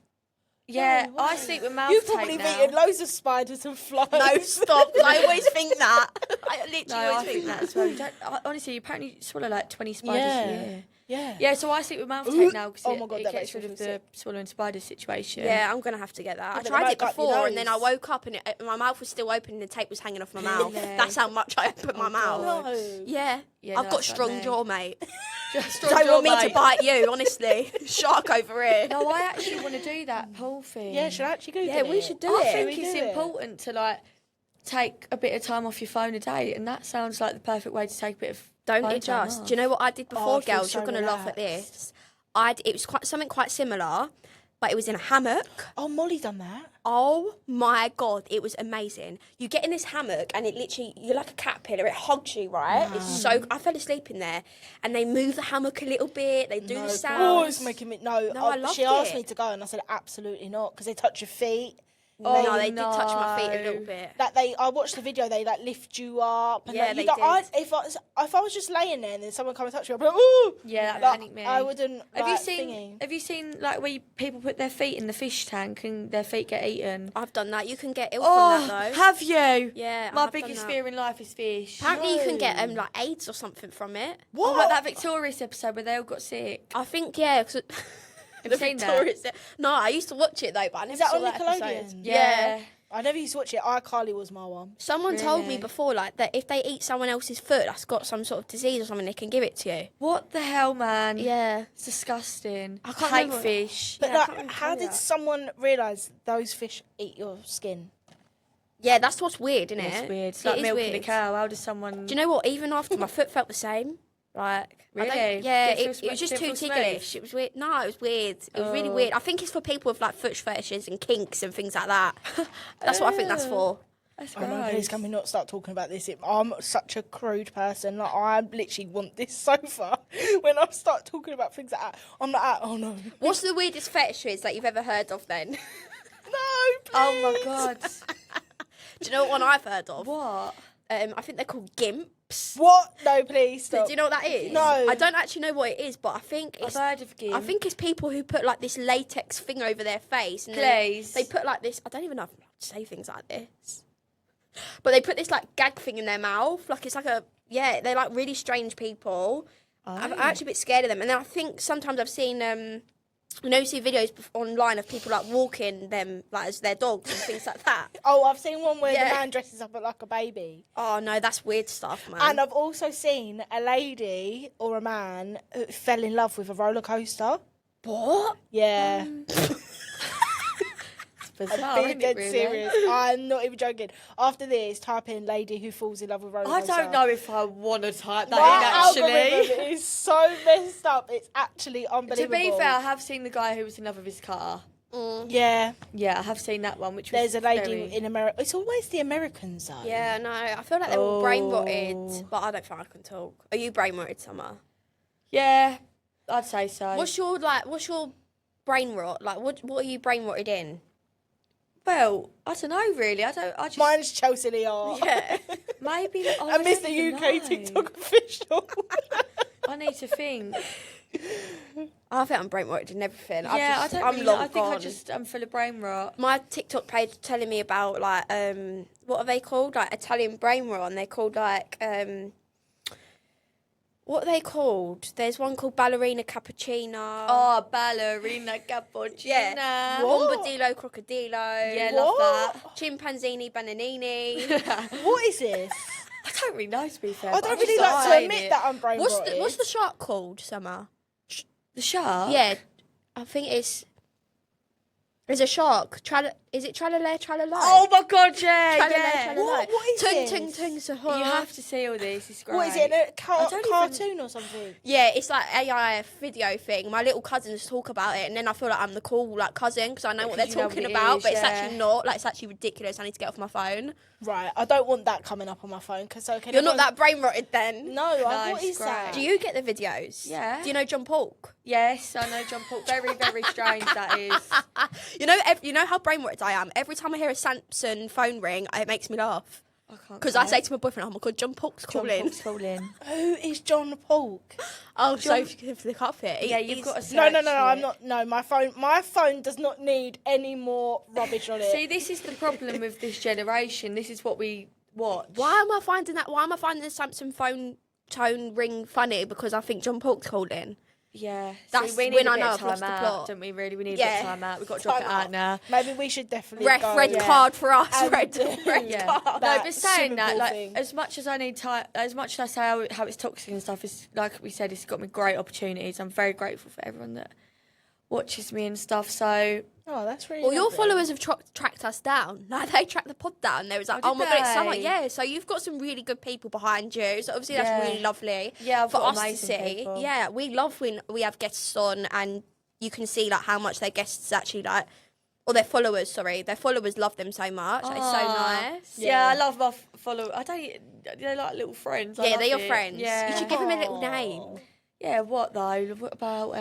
Speaker 2: yeah,
Speaker 3: No,
Speaker 2: I
Speaker 3: why?
Speaker 2: sleep with mouth
Speaker 3: You've
Speaker 2: tape
Speaker 3: probably
Speaker 2: now.
Speaker 3: eaten loads of spiders and flies.
Speaker 1: No, stop. 'Cause I always think that. I literally
Speaker 2: No,
Speaker 1: always
Speaker 2: I think that as well. You don't, honestly, you apparently swallow like 20 spiders
Speaker 3: Yeah.
Speaker 2: a year.
Speaker 3: Yeah.
Speaker 2: Yeah, so I sleep with mouth
Speaker 3: Ooh.
Speaker 2: tape now because
Speaker 3: Oh my God,
Speaker 2: it
Speaker 3: that
Speaker 2: gets
Speaker 3: makes me
Speaker 2: rid of
Speaker 3: feel
Speaker 2: the
Speaker 3: sick.
Speaker 2: swallowing spiders situation.
Speaker 1: Yeah, I'm gonna have to get that.
Speaker 3: Yeah,
Speaker 1: I
Speaker 3: but
Speaker 1: tried
Speaker 3: they
Speaker 1: it
Speaker 3: might gut your
Speaker 1: before, and then I
Speaker 3: nose.
Speaker 1: woke up and my mouth was still open, and the tape was hanging off my mouth.
Speaker 2: Really?
Speaker 1: That's how much I opened my
Speaker 2: Oh,
Speaker 1: mouth.
Speaker 2: God.
Speaker 3: No.
Speaker 1: Yeah,
Speaker 2: Yeah,
Speaker 1: I've
Speaker 2: no,
Speaker 1: got
Speaker 2: that's like
Speaker 1: strong
Speaker 2: me.
Speaker 1: jaw, mate.
Speaker 2: Strong
Speaker 1: Don't
Speaker 2: jaw,
Speaker 1: want me to
Speaker 2: mate.
Speaker 1: bite you, honestly. Shark over here.
Speaker 2: No, I actually want to do that pool thing.
Speaker 3: Yeah, should I actually Google
Speaker 1: Yeah, we
Speaker 3: it?
Speaker 1: should do
Speaker 2: I
Speaker 1: it.
Speaker 2: think
Speaker 3: we
Speaker 2: it's
Speaker 3: do it?
Speaker 2: important to like take a bit of time off your phone a day, and that sounds like the perfect way to take a bit of
Speaker 1: Don't
Speaker 2: phone
Speaker 1: it
Speaker 2: time
Speaker 1: just?
Speaker 2: off.
Speaker 1: Do you know what I did before,
Speaker 3: I'd feel
Speaker 1: girls?
Speaker 3: so
Speaker 1: You're gonna laugh at
Speaker 3: relaxed.
Speaker 1: this. It was something quite similar, but it was in a hammock.
Speaker 3: Oh, Molly done that.
Speaker 1: Oh my God, it was amazing. You get in this hammock and it literally, you're like a caterpillar, it hugs you, right? It's so, I fell asleep in there and they move the hammock a little bit, they do the sounds.
Speaker 3: Oh, it's making me no.
Speaker 1: No, I loved
Speaker 3: she asked
Speaker 1: it.
Speaker 3: me to go, and I said absolutely not because they touch your feet.
Speaker 1: No, they did touch my feet a
Speaker 2: no.
Speaker 1: little bit.
Speaker 3: Like I watched the video. They like lift you up. And
Speaker 1: Yeah,
Speaker 3: like,
Speaker 1: they
Speaker 3: you don't,
Speaker 1: did.
Speaker 3: if I was just laying there and then someone come and touch me, I'd be like, ooh.
Speaker 2: Yeah, that
Speaker 3: Like,
Speaker 2: panic me.
Speaker 3: I wouldn't.
Speaker 2: Have you
Speaker 3: like,
Speaker 2: seen?
Speaker 3: thingy.
Speaker 2: Have you seen like where people put their feet in the fish tank and their feet get eaten?
Speaker 1: I've done that. You can get ill
Speaker 2: Oh,
Speaker 1: from that though.
Speaker 2: have you?
Speaker 1: Yeah, I
Speaker 2: My
Speaker 1: have
Speaker 2: biggest
Speaker 1: done that.
Speaker 2: fear in life is fish.
Speaker 1: Apparently you can get
Speaker 3: No.
Speaker 1: like AIDS or something from it.
Speaker 3: What?
Speaker 2: Oh, like that Victorious episode where they all got sick.
Speaker 1: I think, yeah. 'Cause
Speaker 2: Have you seen that?
Speaker 1: Victoria's- No, I used to watch it though, but I never
Speaker 3: Is that
Speaker 1: saw
Speaker 3: on
Speaker 1: that episode.
Speaker 3: Nickelodeon?
Speaker 1: Yeah.
Speaker 3: I never used to watch it. iCarly was my one.
Speaker 1: Someone told me
Speaker 2: Really?
Speaker 1: before, like, that if they eat someone else's foot that's got some sort of disease or something, they can give it to you.
Speaker 2: What the hell, man?
Speaker 1: Yeah.
Speaker 2: It's disgusting.
Speaker 1: I can't
Speaker 2: hate
Speaker 1: remember-
Speaker 2: fish.
Speaker 3: But
Speaker 1: Yeah, I can't
Speaker 3: like,
Speaker 1: remember
Speaker 3: how
Speaker 1: telling
Speaker 3: did
Speaker 1: that.
Speaker 3: someone realise those fish eat your skin?
Speaker 1: Yeah, that's what's weird, isn't it?
Speaker 2: It's weird. It's
Speaker 1: It
Speaker 2: like
Speaker 1: is
Speaker 2: milking
Speaker 1: weird.
Speaker 2: a cow. How does someone?
Speaker 1: Do you know what? Even after my foot felt the same. Like, I don't-
Speaker 2: Really?
Speaker 1: yeah,
Speaker 2: Did it
Speaker 1: it
Speaker 2: feel
Speaker 1: was just
Speaker 2: did
Speaker 1: too
Speaker 2: it feel
Speaker 1: ticklish.
Speaker 2: smooth?
Speaker 1: It was weird. No, it was weird. It was really
Speaker 2: Oh.
Speaker 1: weird. I think it's for people with like foot fetishes and kinks and things like that. That's what I think that's for.
Speaker 2: That's
Speaker 3: Oh no, please can we not start talking about this? I'm such a crude person. Like I literally want this sofa. When I start talking about things like that, I'm like, oh no.
Speaker 1: What's the weirdest fetishes that you've ever heard of then?
Speaker 3: No, please.
Speaker 2: Oh my god.
Speaker 1: Do you know what one I've heard of?
Speaker 2: What?
Speaker 1: I think they're called gimps.
Speaker 3: What? No, please stop.
Speaker 1: Do you know what that is?
Speaker 3: No.
Speaker 1: I don't actually know what it is, but I think
Speaker 2: I've
Speaker 1: it's
Speaker 2: heard of gimp.
Speaker 1: I think it's people who put like this latex thing over their face and then
Speaker 2: Glaze.
Speaker 1: they put like this. I don't even know if I'm allowed to say things like this, but they put this like gag thing in their mouth. Like it's like they're like really strange people. I'm actually a bit scared of them. And then I think sometimes I've seen you see videos online of people like walking them like as their dogs and things like that.
Speaker 3: Oh, I've seen one where
Speaker 1: Yeah.
Speaker 3: the man dresses up like a baby.
Speaker 1: Oh no, that's weird stuff, man.
Speaker 3: And I've also seen a lady or a man who fell in love with a roller coaster.
Speaker 1: What?
Speaker 3: Yeah.
Speaker 2: bizarre,
Speaker 3: Being
Speaker 2: isn't it,
Speaker 3: dead
Speaker 2: really?
Speaker 3: serious. I'm not even joking. After this, type in lady who falls in love with roller
Speaker 2: I
Speaker 3: coaster.
Speaker 2: don't know if I want to type
Speaker 3: My
Speaker 2: that in
Speaker 3: algorithm
Speaker 2: actually.
Speaker 3: is so messed up. It's actually
Speaker 2: To
Speaker 3: unbelievable.
Speaker 2: be fair, I have seen the guy who was in love with his car.
Speaker 3: Yeah,
Speaker 2: Yeah, I have seen that one, which was
Speaker 3: there's a lady
Speaker 2: very...
Speaker 3: in America. It's always the Americans, though.
Speaker 1: Yeah, no, I feel like they're all brain rotted,
Speaker 2: Oh.
Speaker 1: but I don't think I can talk. Are you brain rotted, Summer?
Speaker 2: Yeah, I'd say so.
Speaker 1: What's your brain rot? Like, what are you brain rotted in?
Speaker 2: Well, I don't know really. I just
Speaker 3: Mine's Chelsea Lee Art.
Speaker 1: Yeah.
Speaker 2: maybe.
Speaker 3: And Mr. UK TikTok official.
Speaker 2: I need to think.
Speaker 1: I think I'm brain rotted and everything.
Speaker 2: Yeah,
Speaker 1: I think
Speaker 2: I'm full of brain rot.
Speaker 1: My TikTok page telling me about like what are they called? Like Italian brain rot, and they're called like what are they called? There's one called ballerina cappuccino.
Speaker 2: Oh, ballerina cappuccino.
Speaker 1: Yeah. Bombadillo crocodilo.
Speaker 2: Yeah, love that.
Speaker 1: Chimpanzini bananini.
Speaker 3: What is this?
Speaker 2: I don't really know, to be fair.
Speaker 3: I don't really like to admit that I'm brain rotted.
Speaker 1: What's the shark called, Summer?
Speaker 2: The shark?
Speaker 1: Yeah, I think there's a shark. Is it tralala tralala?
Speaker 2: Oh my god, yeah,
Speaker 1: Tralala,
Speaker 2: yeah.
Speaker 1: tralala.
Speaker 3: What is
Speaker 1: Tung
Speaker 3: this?
Speaker 1: tung tung sahara.
Speaker 2: You have to see all this. It's great.
Speaker 3: What is it? A
Speaker 2: I don't
Speaker 3: cartoon or something?
Speaker 1: Yeah, it's like AI video thing. My little cousins talk about it, and then I feel like I'm the cool like cousin because I know what they're
Speaker 2: Because you know
Speaker 1: talking
Speaker 2: what it
Speaker 1: about,
Speaker 2: is,
Speaker 1: but it's
Speaker 2: yeah.
Speaker 1: actually not. Like it's actually ridiculous. I need to get off my phone.
Speaker 3: Right, I don't want that coming up on my phone because
Speaker 1: You're not that brain rotted then.
Speaker 3: No, what
Speaker 2: it's
Speaker 3: is that?
Speaker 1: Do you get the videos?
Speaker 2: Yeah.
Speaker 1: Do you know John Polk?
Speaker 2: Yes, I know John Paul. Very, very strange that is.
Speaker 1: You know how brain rotted I am. Every time I hear a Samsung phone ring, it makes me laugh.
Speaker 2: I can't.
Speaker 1: Because I say to my boyfriend, "Oh my god, John Polk's
Speaker 2: John
Speaker 1: calling."
Speaker 2: Paul's calling.
Speaker 3: Who is John Polk?
Speaker 1: Oh, so
Speaker 2: John-
Speaker 1: if you can look up it.
Speaker 2: Yeah, you've got to
Speaker 3: No,
Speaker 2: search
Speaker 3: I'm
Speaker 2: it.
Speaker 3: not. No, my phone does not need any more rubbish on it.
Speaker 2: See, this is the problem with this generation. This is what we watch.
Speaker 1: Why am I finding that? Why am I finding the Samsung phone tone ring funny? Because I think John Polk's calling.
Speaker 2: Yeah,
Speaker 1: That's
Speaker 2: see, we need
Speaker 1: when
Speaker 2: a
Speaker 1: I
Speaker 2: bit
Speaker 1: know
Speaker 2: of
Speaker 1: I've
Speaker 2: time
Speaker 1: lost the
Speaker 2: out,
Speaker 1: plot.
Speaker 2: don't we? Really, we need
Speaker 1: Yeah.
Speaker 2: a bit of time out. We've got to drop it out now.
Speaker 3: Maybe we should definitely
Speaker 1: Red
Speaker 3: go.
Speaker 1: card for us.
Speaker 3: And,
Speaker 1: Red
Speaker 2: Yeah,
Speaker 1: card.
Speaker 2: no,
Speaker 3: That
Speaker 2: but saying that,
Speaker 3: swimming
Speaker 2: like,
Speaker 3: pool thing.
Speaker 2: as much as I need time, as much as I say how it's toxic and stuff, it's like we said, it's got me great opportunities. I'm very grateful for everyone that watches me and stuff. So,
Speaker 3: Oh, that's really.
Speaker 1: Well, your
Speaker 3: lovely.
Speaker 1: followers have tracked us down. Like they tracked the pod down. They was like,
Speaker 2: Oh,
Speaker 1: "Oh my
Speaker 2: did
Speaker 1: god, it's summer!"
Speaker 2: they?
Speaker 1: Yeah, so you've got some really good people behind you. So obviously that's
Speaker 2: Yeah.
Speaker 1: really lovely.
Speaker 2: yeah, I've
Speaker 1: For
Speaker 2: got
Speaker 1: us to
Speaker 2: amazing
Speaker 1: see.
Speaker 2: people.
Speaker 1: Yeah, we love when we have guests on, and you can see like how much their guests actually like, or their followers. Sorry, their followers love them so much. It's so
Speaker 2: Aw.
Speaker 1: nice.
Speaker 2: Yeah, I love my followers. They're like little friends. I
Speaker 1: Yeah,
Speaker 2: love
Speaker 1: they're your
Speaker 2: it.
Speaker 1: friends.
Speaker 2: Yeah.
Speaker 1: You should give them a little name.
Speaker 2: Yeah, what though? What about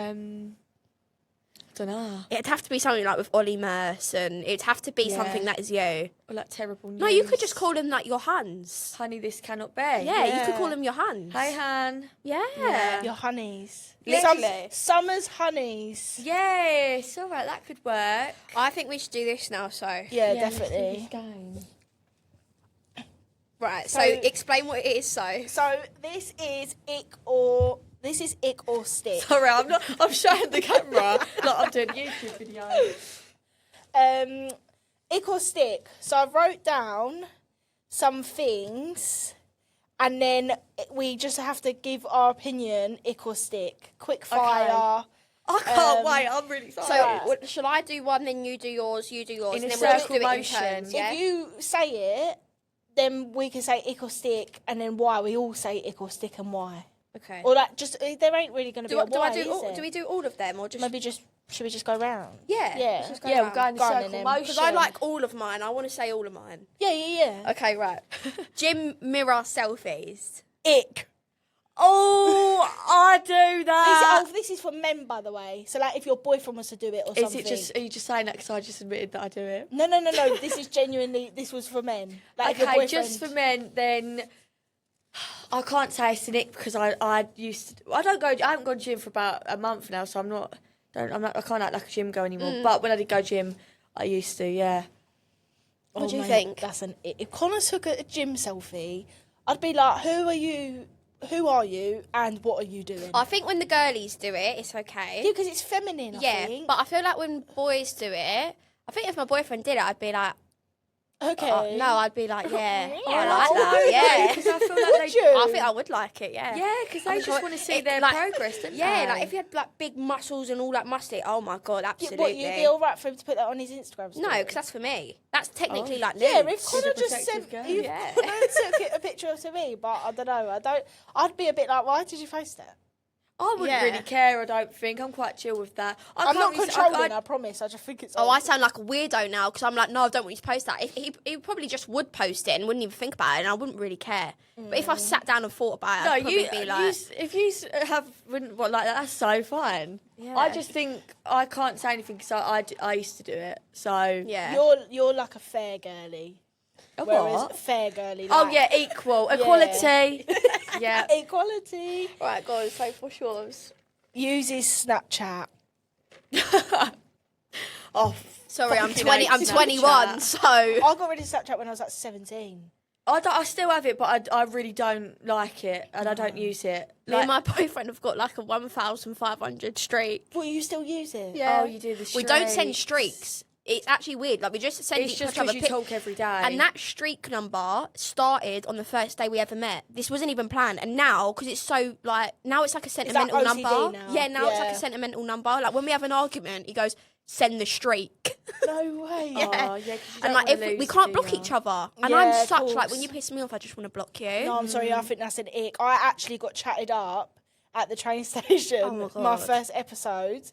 Speaker 2: I don't know.
Speaker 1: It'd have to be something like with Olly Murs, and it'd have to be
Speaker 2: Yeah.
Speaker 1: something that is you.
Speaker 2: Or like terrible news.
Speaker 1: No, you could just call them like your Huns.
Speaker 2: Honey, this cannot be.
Speaker 1: Yeah, you could call them your Huns.
Speaker 2: Hey, Han.
Speaker 1: Yeah.
Speaker 3: Your honeys.
Speaker 1: Literally.
Speaker 3: Summer's honeys.
Speaker 2: Yes, all right, that could work.
Speaker 1: I think we should do this now. So
Speaker 3: Yeah,
Speaker 2: let's do
Speaker 3: definitely.
Speaker 2: this game.
Speaker 1: right. So,
Speaker 3: So-
Speaker 1: explain what it is.
Speaker 3: So this is ick or stick.
Speaker 2: Sorry, I'm showing the camera like I'm doing YouTube videos.
Speaker 3: Ick or stick. So I wrote down some things, and then we just have to give our opinion. Ick or stick. Quick fire.
Speaker 2: I can't wait. I'm really
Speaker 1: So
Speaker 2: excited.
Speaker 1: shall I do one, then you do yours,
Speaker 2: In
Speaker 1: and
Speaker 2: a
Speaker 1: then we'll just do
Speaker 2: circle
Speaker 1: it in
Speaker 2: motion.
Speaker 1: turns, yeah?
Speaker 3: If you say it, then we can say ick or stick, and then why. We all say ick or stick and why.
Speaker 1: Okay.
Speaker 3: Or that just there ain't really going to be a
Speaker 1: Do
Speaker 3: why,
Speaker 1: I do?
Speaker 3: is
Speaker 1: All,
Speaker 3: there?
Speaker 1: do we do all of them, or just?
Speaker 3: Maybe just should we just go round?
Speaker 1: Yeah.
Speaker 3: Yeah.
Speaker 1: let's just
Speaker 2: Yeah, we'll
Speaker 1: round.
Speaker 2: go in a
Speaker 3: Go on
Speaker 2: circle
Speaker 3: then.
Speaker 2: motion.
Speaker 1: Because I like all of mine. I want to say all of mine.
Speaker 3: Yeah.
Speaker 1: Okay, right. Gym mirror selfies.
Speaker 3: Ick.
Speaker 2: Oh, I do that.
Speaker 3: This is for men, by the way. So, like, if your boyfriend wants to do it or
Speaker 2: Is
Speaker 3: something.
Speaker 2: it just? Are you just saying that because I just admitted that I do it?
Speaker 3: No. This is genuinely. This was for men. Like, if your
Speaker 2: Okay,
Speaker 3: boyfriend...
Speaker 2: just for men, then I can't say it's an ick because I used to, I haven't gone gym for about a month now, so I can't act like a gym girl anymore. But when I did go gym, I used to, yeah.
Speaker 1: What do you
Speaker 3: mate,
Speaker 1: think?
Speaker 3: That's an ick. If Connor took a gym selfie, I'd be like, who are you? And what are you doing?
Speaker 1: I think when the girlies do it, it's okay.
Speaker 3: Yeah, because it's feminine. I think.
Speaker 1: But I feel like when boys do it, I think if my boyfriend did it, I'd be like,
Speaker 3: okay.
Speaker 1: no, I'd be like, yeah,
Speaker 3: Yeah,
Speaker 1: I
Speaker 3: that's
Speaker 1: like that,
Speaker 3: good.
Speaker 1: yeah.
Speaker 2: Because I feel like
Speaker 3: Would
Speaker 2: they,
Speaker 3: you?
Speaker 1: I think I would like it, yeah.
Speaker 2: yeah, because they
Speaker 1: I
Speaker 2: just
Speaker 1: enjoy-
Speaker 2: want to see
Speaker 1: it,
Speaker 2: their
Speaker 1: like-
Speaker 2: progress, don't
Speaker 1: Yeah,
Speaker 2: they?
Speaker 1: like if you had like big muscles and all that musty, oh my god,
Speaker 3: Yeah,
Speaker 1: absolutely.
Speaker 3: what, you'd be all right for him to put that on his Instagram story?
Speaker 1: No, because that's for me. That's technically
Speaker 2: Oh.
Speaker 1: like
Speaker 3: Yeah,
Speaker 1: nudes.
Speaker 3: if Connor
Speaker 2: a
Speaker 3: just
Speaker 2: protective
Speaker 3: sent,
Speaker 2: girl.
Speaker 3: if
Speaker 1: Yeah.
Speaker 3: Connor took a picture to me, but I don't know. I'd be a bit like, why did you post that?
Speaker 2: I wouldn't
Speaker 1: Yeah.
Speaker 2: really care, I don't think. I'm quite chill with that.
Speaker 3: I'm not
Speaker 2: really-
Speaker 3: controlling. I promise. I just think it's.
Speaker 1: Oh, I sound like a weirdo now because I'm like, no, I don't want you to post that. He probably just would post it and wouldn't even think about it, and I wouldn't really care. But if I sat down and thought about it, I'd probably be like,
Speaker 2: if you wouldn't like that, that's so fine.
Speaker 1: Yeah.
Speaker 2: I just think I can't say anything because I used to do it. So
Speaker 1: yeah.
Speaker 3: You're like a fair girly.
Speaker 2: A
Speaker 3: Whereas
Speaker 2: what?
Speaker 3: fair girly.
Speaker 2: Oh
Speaker 3: like,
Speaker 2: yeah, equal equality. Yeah.
Speaker 3: equality.
Speaker 1: Right, go on, so for yours.
Speaker 3: uses Snapchat.
Speaker 2: Oh,
Speaker 1: Sorry, I'm
Speaker 2: fucking
Speaker 1: 20.
Speaker 2: hate
Speaker 1: I'm 21,
Speaker 2: Snapchat.
Speaker 1: so
Speaker 3: I got rid of Snapchat when I was like 17.
Speaker 2: I still have it, but I really don't like it, and I don't use it.
Speaker 1: me and my boyfriend have got like a 1,500 streak.
Speaker 3: Well, you still use it?
Speaker 1: Yeah.
Speaker 2: Oh, you do the
Speaker 1: We don't send
Speaker 2: streaks.
Speaker 1: streaks. It's actually weird. Like we just send
Speaker 2: It's
Speaker 1: each
Speaker 2: just
Speaker 1: other
Speaker 2: because you talk every day.
Speaker 1: And that streak number started on the first day we ever met. This wasn't even planned. And now, because it's so, like, now it's like a sentimental
Speaker 3: OCD
Speaker 1: number.
Speaker 3: now?
Speaker 1: Yeah, now it's like
Speaker 3: Yeah.
Speaker 1: a sentimental number. Like, when we have an argument, he goes, send the streak.
Speaker 3: No way.
Speaker 1: Yeah.
Speaker 2: Oh, yeah, 'cause you
Speaker 1: And,
Speaker 2: don't
Speaker 1: like,
Speaker 2: wanna
Speaker 1: if we
Speaker 2: lose,
Speaker 1: can't
Speaker 2: do
Speaker 1: block
Speaker 2: ya?
Speaker 1: each other. And
Speaker 3: Yeah,
Speaker 1: I'm
Speaker 3: of
Speaker 1: such, like,
Speaker 3: course.
Speaker 1: when you piss me off, I just want to block you.
Speaker 3: No, I'm sorry. I think that's an ick. I actually got chatted up at the train station.
Speaker 1: Oh my
Speaker 3: my
Speaker 1: God.
Speaker 3: first episode.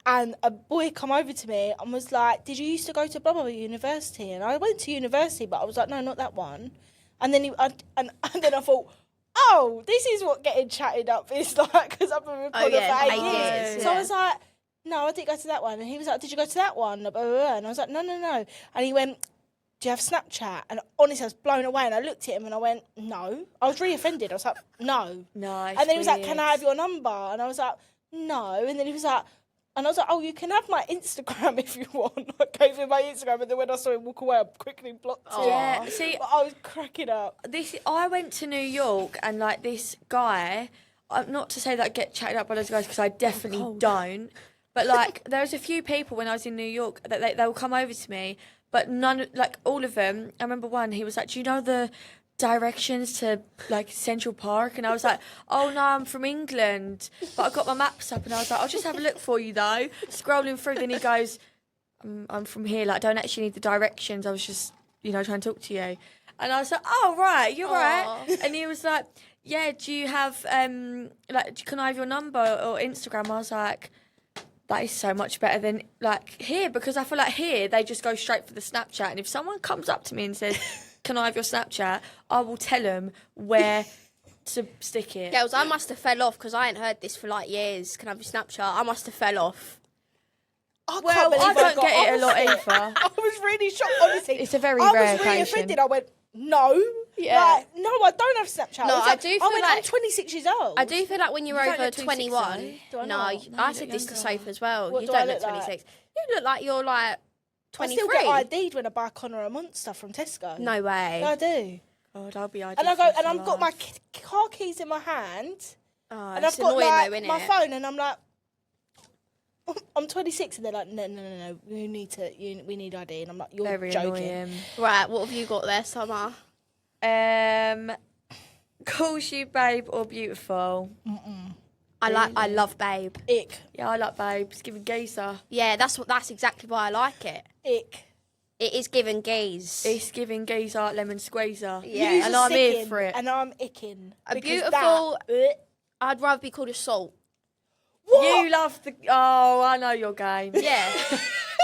Speaker 3: And a boy come over to me and was like, did you used to go to blah, blah, blah university? And I went to university, but I was like, no, not that one. And then and then I thought, oh, this is what getting chatted up is like, because I've been recording
Speaker 1: yeah,
Speaker 3: for 8
Speaker 1: ages,
Speaker 3: years. So I
Speaker 1: yeah.
Speaker 3: was like, no, I didn't go to that one. And he was like, did you go to that one? Blah, blah, blah. And I was like, no, no, no. And he went, do you have Snapchat? And honestly, I was blown away. And I looked at him and I went, no. I was really offended. I was like, no.
Speaker 2: Nice.
Speaker 3: And then he was like, can I have your number? And I was like, no. And then he was like, and I was like, oh, you can have my Instagram if you want. I gave him my Instagram, and then when I saw him walk away, I quickly blocked him.
Speaker 2: Yeah, see,
Speaker 3: But I was cracking up.
Speaker 2: I went to New York, and like this guy, not to say that I get chatted up by those guys because I definitely don't, but like there was a few people when I was in New York that they will come over to me, but none, like all of them. I remember one. He was like, "Do you know the directions to like Central Park?" And I was like, "Oh no, I'm from England, but I got my maps up." And I was like, "I'll just have a look for you though." Scrolling through, then he goes, I'm from here. Like, I don't actually need the directions. I was just, trying to talk to you." And I was like, "Oh right, you're right." And he was like, "Yeah, do you have can I have your number or Instagram?" I was like, that is so much better than like here, because I feel like here they just go straight for the Snapchat. And if someone comes up to me and says, "Can I have your Snapchat?" I will tell them where to stick it.
Speaker 1: Girls, I must have fell off because I ain't heard this for like years. Can I have your Snapchat? I must have fell off.
Speaker 3: I
Speaker 2: Well,
Speaker 3: can't believe
Speaker 2: I don't
Speaker 3: got
Speaker 2: get it a lot
Speaker 3: off
Speaker 2: either.
Speaker 3: I was really shocked, honestly.
Speaker 2: It's a very
Speaker 3: I
Speaker 2: rare
Speaker 3: was really
Speaker 2: occasion.
Speaker 3: offended. I went, no.
Speaker 1: Yeah.
Speaker 3: Like, no, I don't have Snapchat.
Speaker 1: No,
Speaker 3: was
Speaker 1: I
Speaker 3: like,
Speaker 1: do feel
Speaker 3: I'm
Speaker 1: like-
Speaker 3: 26 years old.
Speaker 1: I do feel like when you're
Speaker 2: You don't
Speaker 1: over
Speaker 2: look 26
Speaker 1: 21.
Speaker 2: though.
Speaker 3: Do I
Speaker 1: No,
Speaker 3: not?
Speaker 1: I
Speaker 2: you
Speaker 1: said
Speaker 2: look
Speaker 1: this to
Speaker 2: younger.
Speaker 1: Sophie as well.
Speaker 3: What
Speaker 1: You
Speaker 3: do
Speaker 1: don't
Speaker 3: I
Speaker 1: look
Speaker 3: look like?
Speaker 1: 26. You look like you're like
Speaker 3: I
Speaker 1: 23.
Speaker 3: still get ID'd when I buy a Connor a Monster from Tesco.
Speaker 1: No way.
Speaker 3: I do.
Speaker 2: God, I'll be
Speaker 3: And I go, and I've got my car keys in my hand,
Speaker 1: Oh,
Speaker 3: and
Speaker 1: it's
Speaker 3: I've got
Speaker 1: annoying
Speaker 3: like
Speaker 1: though, innit?
Speaker 3: my phone, and I'm like, I'm 26, and they're like, no, we need ID, and I'm like, you're
Speaker 2: Very
Speaker 3: joking.
Speaker 2: annoying.
Speaker 1: Right, what have you got there, Summer?
Speaker 2: Calls you babe or beautiful?
Speaker 1: I love Babe.
Speaker 3: Ick,
Speaker 2: Yeah, I like babe. It's giving geezer.
Speaker 1: Yeah, that's exactly why I like it.
Speaker 3: ick.
Speaker 1: It is giving gaze.
Speaker 2: It's giving geezer lemon squeezer.
Speaker 1: Yeah.
Speaker 3: Yous
Speaker 2: and
Speaker 3: are
Speaker 2: I'm here
Speaker 3: sicking,
Speaker 2: for it.
Speaker 3: and I'm icking.
Speaker 1: A
Speaker 3: because
Speaker 1: beautiful-
Speaker 3: that-
Speaker 1: I'd rather be called a salt.
Speaker 3: What?
Speaker 2: You love the. Oh, I know your game.
Speaker 1: Yeah.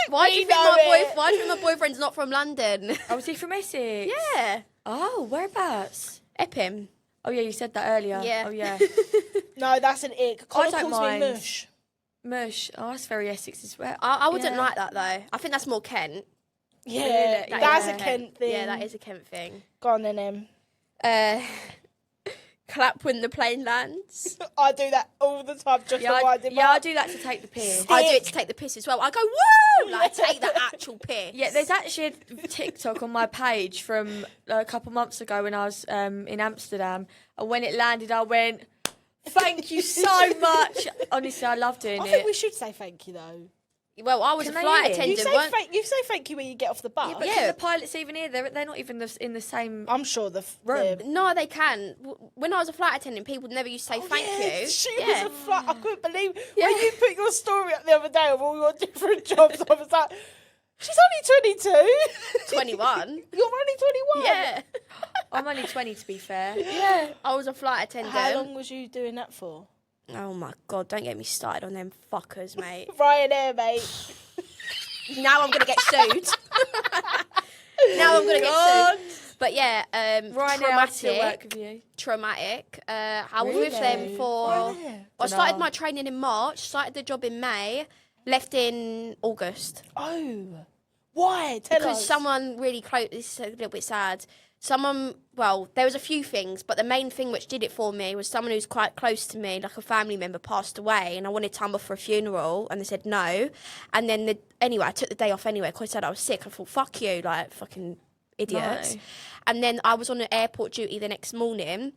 Speaker 1: Why do you
Speaker 3: We
Speaker 1: think
Speaker 3: know it.
Speaker 1: Why do you think my boyfriend's not from London?
Speaker 2: Oh, was he from Essex?
Speaker 1: Yeah.
Speaker 2: Oh, whereabouts?
Speaker 1: Epping.
Speaker 2: Oh, yeah, you said that earlier.
Speaker 1: Yeah.
Speaker 2: Oh, yeah.
Speaker 3: No, that's an ick. Connor
Speaker 2: don't
Speaker 3: calls
Speaker 2: mind.
Speaker 3: me mush.
Speaker 2: Mush. Oh, that's very Essex as well.
Speaker 1: I wouldn't
Speaker 2: Yeah.
Speaker 1: like that though. I think that's more Kent.
Speaker 3: Yeah,
Speaker 2: Really?
Speaker 3: that's
Speaker 2: Yeah.
Speaker 3: a Kent thing.
Speaker 1: Yeah, that is a Kent thing.
Speaker 3: Go on then, Em.
Speaker 1: Clap when the plane lands.
Speaker 3: I do that all the time, just
Speaker 2: Yeah,
Speaker 3: to wind him
Speaker 2: I
Speaker 3: up.
Speaker 2: do that to take the piss.
Speaker 1: I do it to take the piss as well. I go woo, like take the actual piss.
Speaker 2: Yeah, there's actually a TikTok on my page from a couple months ago when I was in Amsterdam, and when it landed, I went, "Thank you so much." Honestly, I love doing
Speaker 3: I
Speaker 2: it.
Speaker 3: think we should say thank you though.
Speaker 1: Well, I was
Speaker 2: Can
Speaker 1: a
Speaker 2: they
Speaker 1: flight
Speaker 2: hear?
Speaker 1: attendant.
Speaker 3: You say thank you when you get off the bus.
Speaker 2: Yeah, but
Speaker 1: Yeah.
Speaker 2: can the pilots even here? They're not even in the same.
Speaker 3: I'm sure
Speaker 2: Room.
Speaker 1: No, they can. When I was a flight attendant, people never used to say thank you.
Speaker 3: She
Speaker 1: Yeah.
Speaker 3: was a flight. I couldn't believe
Speaker 1: Yeah.
Speaker 3: when you put your story up the other day of all your different jobs. I was like, she's only 22.
Speaker 1: 21.
Speaker 3: You're only 21.
Speaker 1: Yeah.
Speaker 2: I'm only 20 to be fair.
Speaker 1: Yeah. I was a flight attendant.
Speaker 3: How long was you doing that for?
Speaker 1: Oh my God, don't get me started on them fuckers, mate.
Speaker 3: Ryanair, mate.
Speaker 1: Now I'm going to get sued. Now I'm going to get sued. But yeah,
Speaker 2: Right now, I still work
Speaker 1: traumatic.
Speaker 2: with you.
Speaker 1: Traumatic. I was with them
Speaker 2: Really?
Speaker 1: for...
Speaker 3: Ryanair.
Speaker 1: I started
Speaker 2: Dunno.
Speaker 1: my training in March, started the job in May, left in August.
Speaker 3: Oh. Why? Tell
Speaker 1: Because
Speaker 3: us.
Speaker 1: someone really close, this is a little bit sad. Well, there was a few things, but the main thing which did it for me was someone who's quite close to me, like a family member, passed away, and I wanted time off for a funeral, and they said no. And then, anyway, I took the day off anyway, because I said I was sick. I thought, fuck you, like, fucking idiots.
Speaker 2: No.
Speaker 1: And then I was on an airport duty the next morning.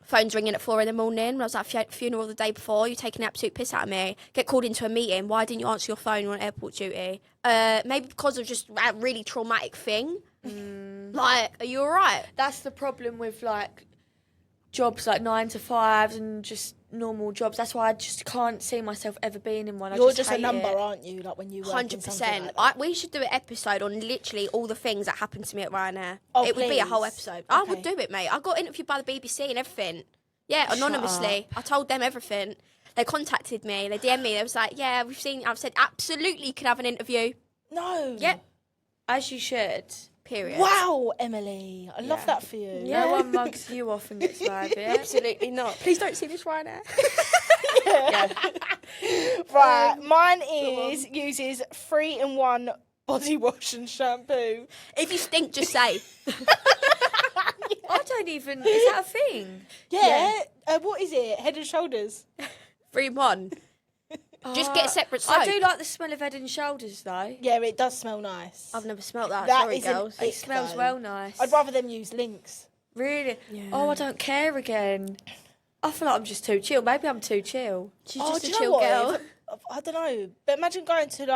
Speaker 1: Phone's ringing at 4 a.m. When I was at a funeral the day before. You're taking an absolute piss out of me. Get called into a meeting. Why didn't you answer your phone? You're on airport duty. Maybe because of just a really traumatic thing. Like, are you all right?
Speaker 2: That's the problem with like jobs like 9 to 5s and just normal jobs. That's why I just can't see myself ever being in one.
Speaker 3: You're
Speaker 2: I just
Speaker 3: a
Speaker 2: hate
Speaker 3: number,
Speaker 2: it.
Speaker 3: aren't you? Like when you work in something
Speaker 1: 100%.
Speaker 3: like that.
Speaker 1: We should do an episode on literally all the things that happened to me at Ryanair.
Speaker 3: Oh,
Speaker 1: it would be a whole
Speaker 3: please.
Speaker 1: episode. I would
Speaker 3: Okay.
Speaker 1: do it, mate. I got interviewed by the BBC and everything. Yeah, anonymously. I told them everything. They contacted me. They DM'd me. They was like, yeah, we've seen... I've said, absolutely, you can have an interview.
Speaker 3: No.
Speaker 1: Yep.
Speaker 2: As you should.
Speaker 1: Period.
Speaker 3: Wow, Emily. I love
Speaker 2: Yeah.
Speaker 3: that for you.
Speaker 2: No one mugs you off and gets away with it.
Speaker 1: Absolutely not. Please don't see this Ryanair.
Speaker 2: Yeah.
Speaker 3: Right, mine uses 3-in-1 body wash and shampoo.
Speaker 1: If you stink, just say.
Speaker 2: I don't even... Is that a thing?
Speaker 3: Yeah. What is it? Head and Shoulders.
Speaker 1: 3 in 1. Just get a separate soap.
Speaker 2: I do like the smell of Head and Shoulders though.
Speaker 3: Yeah, it does smell nice.
Speaker 1: I've never smelt that.
Speaker 3: That
Speaker 1: Sorry,
Speaker 3: isn't
Speaker 1: girls.
Speaker 3: it.
Speaker 2: It smells
Speaker 3: though.
Speaker 2: well nice.
Speaker 3: I'd rather them use Lynx.
Speaker 2: Really?
Speaker 1: Yeah.
Speaker 2: Oh, I don't care again. I feel like I'm just too chill. Maybe I'm too chill.
Speaker 1: She's
Speaker 3: Oh,
Speaker 1: just
Speaker 3: do
Speaker 1: a
Speaker 3: you know
Speaker 1: chill
Speaker 3: what?
Speaker 1: girl.
Speaker 3: I don't know. But imagine going to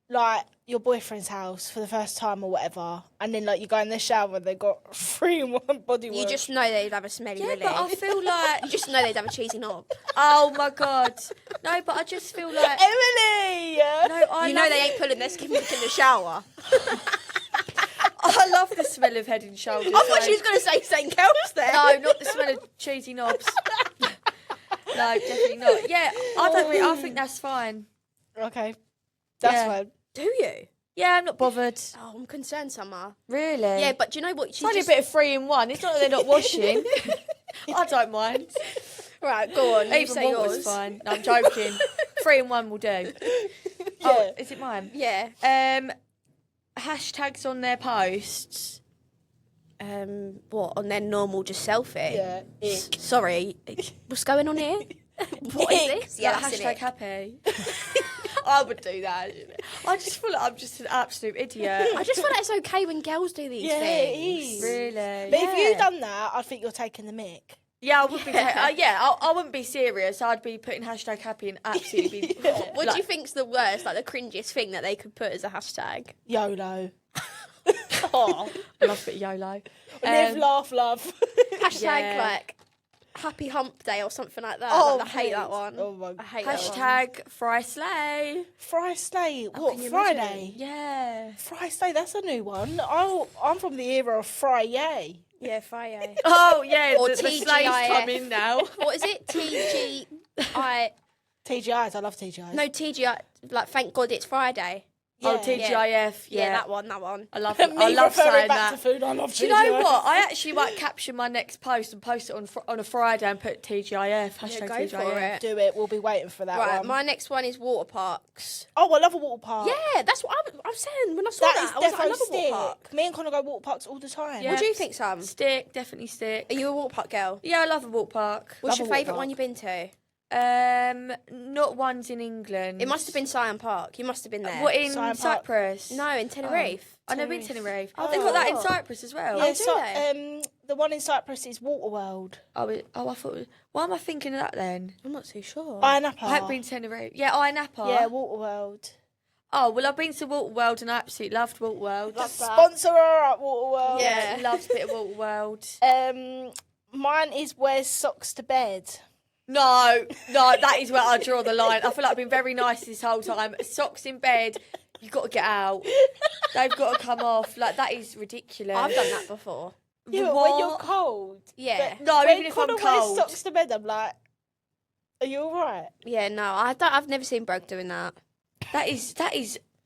Speaker 3: like your boyfriend's house for the first time or whatever, and then like you go in the shower and they got 3-in-1 body wash.
Speaker 1: You just know they'd have a smelly
Speaker 2: Yeah,
Speaker 1: willy.
Speaker 2: but I feel like...
Speaker 1: You just know they'd have a cheesy knob.
Speaker 2: Oh my God. No, but I just feel like...
Speaker 3: Emily.
Speaker 2: No, I
Speaker 1: You know
Speaker 2: love
Speaker 1: they ain't pulling their skin back in the shower.
Speaker 2: I love the smell of Head and Shoulders.
Speaker 1: I thought she was going to say something else there.
Speaker 2: No, not the smell of cheesy knobs. No, definitely not. Yeah, I think that's fine.
Speaker 3: Okay, that's
Speaker 2: Yeah.
Speaker 3: fine.
Speaker 1: Do you?
Speaker 2: Yeah, I'm not bothered.
Speaker 1: Oh, I'm concerned, Summer.
Speaker 2: Really?
Speaker 1: Yeah, but do you know what?
Speaker 2: it's only a bit of 3-in-1. It's not that they're not washing. I don't mind.
Speaker 1: Right, go on. You
Speaker 2: Even
Speaker 1: say
Speaker 2: water's
Speaker 1: yours.
Speaker 2: fine. No, I'm joking. 3-in-1 will do. Oh, is it mine?
Speaker 1: Yeah.
Speaker 2: Hashtags on their posts.
Speaker 1: What, on their normal just selfie?
Speaker 3: Yeah. Ick.
Speaker 1: Sorry. What's going on here? What is this? Yeah,
Speaker 2: Like,
Speaker 1: that's
Speaker 2: hashtag
Speaker 1: it.
Speaker 2: happy. I would do that. I just feel like I'm just an absolute idiot.
Speaker 1: I just feel like it's okay when girls do these
Speaker 3: Yeah,
Speaker 1: things.
Speaker 3: it is.
Speaker 2: Really?
Speaker 3: But if you'd done that, I think you're taking the mick.
Speaker 2: Yeah, I would be. I wouldn't be serious. I'd be putting hashtag happy and absolutely be.
Speaker 1: What do you think's the worst, like the cringiest thing that they could put as a hashtag?
Speaker 3: YOLO.
Speaker 2: Oh, I love a bit of YOLO.
Speaker 3: Live, laugh, love.
Speaker 1: Hashtag
Speaker 2: Yeah.
Speaker 1: like Happy Hump Day or something like that.
Speaker 3: Oh,
Speaker 1: Like, I hate that
Speaker 3: please.
Speaker 1: one.
Speaker 3: Oh my
Speaker 1: I hate that one.
Speaker 2: Hashtag fry slay.
Speaker 3: Fry Slay. What,
Speaker 2: Can you
Speaker 3: Friday?
Speaker 2: imagine? Yeah.
Speaker 3: Fry Slay, that's a new one. I'm from the era of Fry Yay.
Speaker 1: Yeah, Friday.
Speaker 2: Oh yeah,
Speaker 1: Or
Speaker 2: the slays
Speaker 1: TGIF.
Speaker 2: come in now.
Speaker 1: What is it? TGI.
Speaker 3: TGIs, I love TGIs.
Speaker 1: No, TGI. Like, thank God it's Friday.
Speaker 2: Oh,
Speaker 3: Yeah.
Speaker 2: TGIF.
Speaker 1: Yeah,
Speaker 2: Yeah,
Speaker 1: that one.
Speaker 2: I love
Speaker 3: Me
Speaker 2: it. I love
Speaker 3: referring
Speaker 2: saying
Speaker 3: back
Speaker 2: that.
Speaker 3: to food, I love
Speaker 2: Do you know
Speaker 3: TGIs.
Speaker 2: what? I actually might caption my next post and post it on a Friday and put TGIF. Hashtag
Speaker 1: go
Speaker 2: TGIF.
Speaker 1: for it.
Speaker 3: Do it, we'll be waiting for that
Speaker 1: Right,
Speaker 3: one.
Speaker 1: my next one is water parks.
Speaker 3: Oh, I love a water park.
Speaker 1: Yeah, that's what I'm saying. When I saw
Speaker 3: That
Speaker 1: that,
Speaker 3: is
Speaker 1: I was like, I
Speaker 3: defo
Speaker 1: love a water park.
Speaker 3: stick. Me and Connor go water parks all the time.
Speaker 2: Yeah.
Speaker 1: What do you think, Sam?
Speaker 2: Stick, definitely stick.
Speaker 1: Are you a water park girl?
Speaker 2: Yeah, I love a walk park.
Speaker 1: What's
Speaker 3: Love
Speaker 1: your
Speaker 3: a water
Speaker 1: favourite
Speaker 3: park.
Speaker 1: one you've been to?
Speaker 2: Not ones in England.
Speaker 1: It must have been Scion Park. You must have been there.
Speaker 2: What in
Speaker 3: Scion Park.
Speaker 2: Cyprus?
Speaker 1: No, in Tenerife.
Speaker 2: I never been to Tenerife.
Speaker 1: Oh,
Speaker 2: They've got that in
Speaker 1: what?
Speaker 2: Cyprus as well.
Speaker 3: Yeah,
Speaker 1: do
Speaker 3: so,
Speaker 1: they?
Speaker 3: the one in Cyprus is Waterworld.
Speaker 2: I thought. Why am I thinking of that then?
Speaker 1: I'm not too sure.
Speaker 3: Iron Apple.
Speaker 2: I haven't been to Tenerife. Yeah, Iron Apple.
Speaker 3: Yeah, Waterworld.
Speaker 2: Oh well, I've been to Waterworld and I absolutely loved Waterworld.
Speaker 1: Love that.
Speaker 3: Sponsor her at Waterworld.
Speaker 1: Yeah.
Speaker 2: Loved a bit of Waterworld.
Speaker 3: Mine is Wears Socks to Bed.
Speaker 2: No, that is where I draw the line. I feel like I've been very nice this whole time. Socks in bed, you've got to get out. They've got to come off. Like, that is ridiculous.
Speaker 1: I've done that before.
Speaker 3: Yeah, but when you're cold.
Speaker 1: Yeah.
Speaker 3: But
Speaker 2: No,
Speaker 3: when
Speaker 2: even if I'm
Speaker 3: Connor
Speaker 2: cold.
Speaker 3: wears socks to bed, I'm like, are you alright?
Speaker 1: Yeah, no, I've never seen Broke doing that.
Speaker 2: That is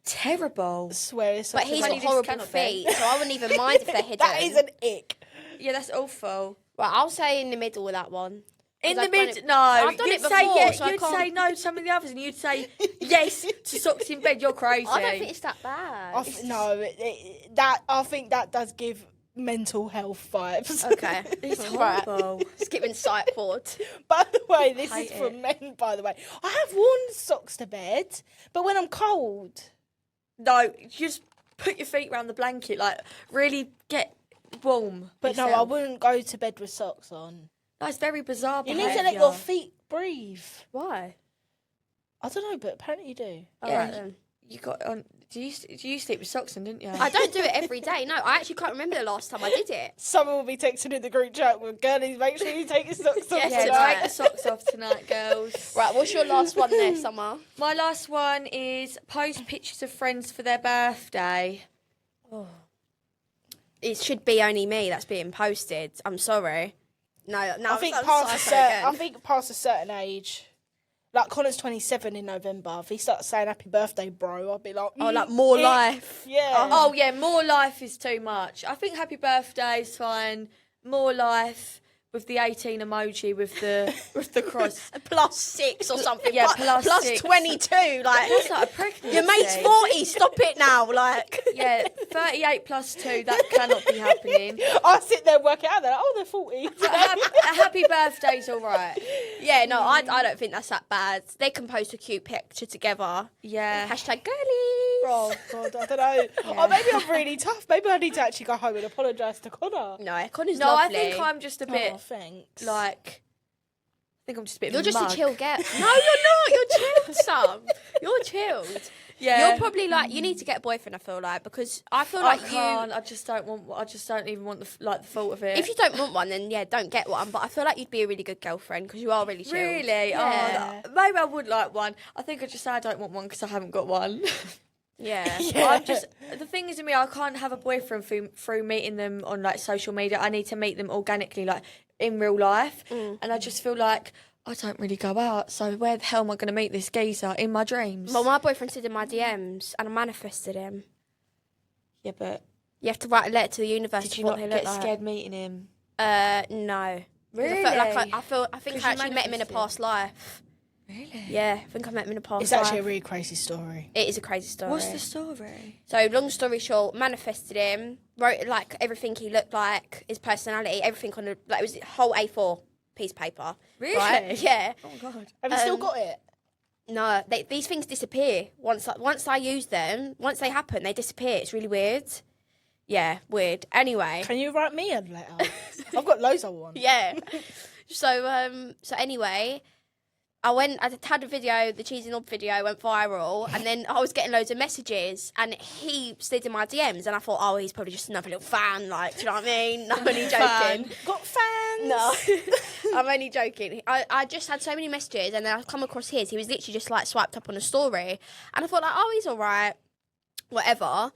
Speaker 2: terrible.
Speaker 3: I swear it's
Speaker 1: But
Speaker 3: socks
Speaker 1: he's
Speaker 3: to
Speaker 1: got
Speaker 3: bed.
Speaker 2: horrible
Speaker 1: horrible
Speaker 2: cannot be.
Speaker 1: feet, so I wouldn't even mind if they're hidden.
Speaker 3: That is an ick.
Speaker 2: Yeah, that's awful.
Speaker 1: Right, I'll say in the middle with that one.
Speaker 2: In the
Speaker 1: I've done
Speaker 2: mid,
Speaker 1: it-
Speaker 2: no.
Speaker 1: I've done
Speaker 2: You'd
Speaker 1: it
Speaker 2: say
Speaker 1: before,
Speaker 2: yes.
Speaker 1: so I
Speaker 2: You'd
Speaker 1: can't-
Speaker 2: say no to some of the others, and you'd say yes to socks in bed. You're crazy.
Speaker 1: I don't think it's that bad.
Speaker 3: I think that does give mental health vibes.
Speaker 1: Okay.
Speaker 2: It's
Speaker 1: Right.
Speaker 2: horrible.
Speaker 1: Skipping sight board.
Speaker 3: By the way, this
Speaker 2: Hate
Speaker 3: is from men, by the way. I have worn socks to bed, but when I'm cold.
Speaker 2: No, you just put your feet around the blanket, like really get warm.
Speaker 3: But no, I
Speaker 2: yourself.
Speaker 3: wouldn't go to bed with socks on.
Speaker 2: That's very bizarre.
Speaker 3: You need to let
Speaker 2: behaviour.
Speaker 3: your feet breathe.
Speaker 1: Why?
Speaker 3: I don't know, but apparently you do.
Speaker 1: All
Speaker 2: Yeah.
Speaker 1: right then.
Speaker 2: You got on. Do you sleep with socks on, didn't you?
Speaker 1: I don't do it every day. No, I actually can't remember the last time I did it.
Speaker 3: Someone will be texting in the group chat with girlies, make sure you take your socks off
Speaker 1: Yes,
Speaker 2: Yeah,
Speaker 3: tonight.
Speaker 2: take the socks off tonight, girls.
Speaker 1: Right, what's your last one there, Summer?
Speaker 2: My last one is post pictures of friends for their birthday.
Speaker 1: It should be only me that's being posted. I'm sorry. No,
Speaker 3: I think
Speaker 1: I'm
Speaker 3: past
Speaker 1: psycho again.
Speaker 3: past a certain age. Like Connor's 27 in November. If he starts saying happy birthday, bro, I'll be like,
Speaker 1: Oh, like more
Speaker 3: ick.
Speaker 1: life.
Speaker 3: Yeah.
Speaker 2: Oh yeah, more life is too much. I think happy birthday is fine. More life with the 18 emoji with the cross.
Speaker 1: +6 or something.
Speaker 2: Yeah,
Speaker 1: plus
Speaker 2: +6.
Speaker 1: 22. Like,
Speaker 2: That's like a pregnancy.
Speaker 1: your mate's 40. Stop it now. Like,
Speaker 2: Yeah, 38 plus 2. That cannot be happening.
Speaker 3: I sit there and work it out. They're like, oh, they're 40.
Speaker 2: A happy birthday's all right.
Speaker 1: yeah, no, I don't think that's that bad. They can post a cute picture together.
Speaker 2: Yeah.
Speaker 1: Hashtag girlies.
Speaker 3: Oh, God, I don't know. Oh, maybe I'm really tough. Maybe I need to actually go home and apologise to Connor.
Speaker 1: No, Connor's
Speaker 2: No,
Speaker 1: lovely.
Speaker 2: I think I'm just a bit
Speaker 3: Oh, thanks.
Speaker 2: like. I think I'm just a bit.
Speaker 1: You're
Speaker 2: of a
Speaker 1: just
Speaker 2: mug.
Speaker 1: a chill girl. No, you're not. You're chilled, Sam. You're chilled.
Speaker 2: Yeah.
Speaker 1: You're probably like, you need to get a boyfriend, I feel like, because I feel
Speaker 2: I
Speaker 1: like
Speaker 2: can't. I just don't want. I just don't even want the thought of it.
Speaker 1: if you don't want one, then yeah, don't get one. But I feel like you'd be a really good girlfriend because you are really chilled.
Speaker 2: Really?
Speaker 1: Yeah.
Speaker 2: Oh, maybe I would like one. I think I just say I don't want one because I haven't got one.
Speaker 1: Yeah.
Speaker 2: I'm just the thing is with me, I can't have a boyfriend through meeting them on like social media. I need to meet them organically, like in real life. And I just feel like I don't really go out. So where the hell am I going to meet this geezer in my dreams?
Speaker 1: Well, my boyfriend said in my DMs, and I manifested him.
Speaker 2: Yeah, but
Speaker 1: You have to write a letter to the universe.
Speaker 2: did
Speaker 1: of
Speaker 2: you
Speaker 1: what
Speaker 2: not
Speaker 1: they
Speaker 2: get
Speaker 1: look like.
Speaker 2: scared meeting him?
Speaker 1: No. 'Cause
Speaker 2: Really?
Speaker 1: I think
Speaker 2: 'Cause
Speaker 1: I
Speaker 2: you
Speaker 1: actually met him in a
Speaker 2: manifested.
Speaker 1: past life.
Speaker 2: Really?
Speaker 1: Yeah, I think I met him in a past
Speaker 3: It's
Speaker 1: life.
Speaker 3: actually a really crazy story.
Speaker 1: It is a crazy story.
Speaker 2: What's the story?
Speaker 1: So, long story short, manifested him, wrote like everything he looked like, his personality, everything on the, like, it was a whole A4 piece of paper.
Speaker 2: Really?
Speaker 1: Right? Yeah.
Speaker 2: Oh my god.
Speaker 3: Have you still got it?
Speaker 1: No, these things disappear. Once I use them, once they happen, they disappear. It's really weird. Yeah, weird. Anyway.
Speaker 3: Can you write me a letter? I've got loads I want.
Speaker 1: Yeah. So anyway, I had a video, the cheesy knob video went viral, and then I was getting loads of messages, and he slid in my DMs, and I thought, oh, he's probably just another little fan, like, do you know what I mean? I'm only joking.
Speaker 3: Got fans?
Speaker 1: No, I'm only joking. I just had so many messages, and then I come across his. He was literally just like swiped up on a story, and I thought like, oh, he's all right, whatever.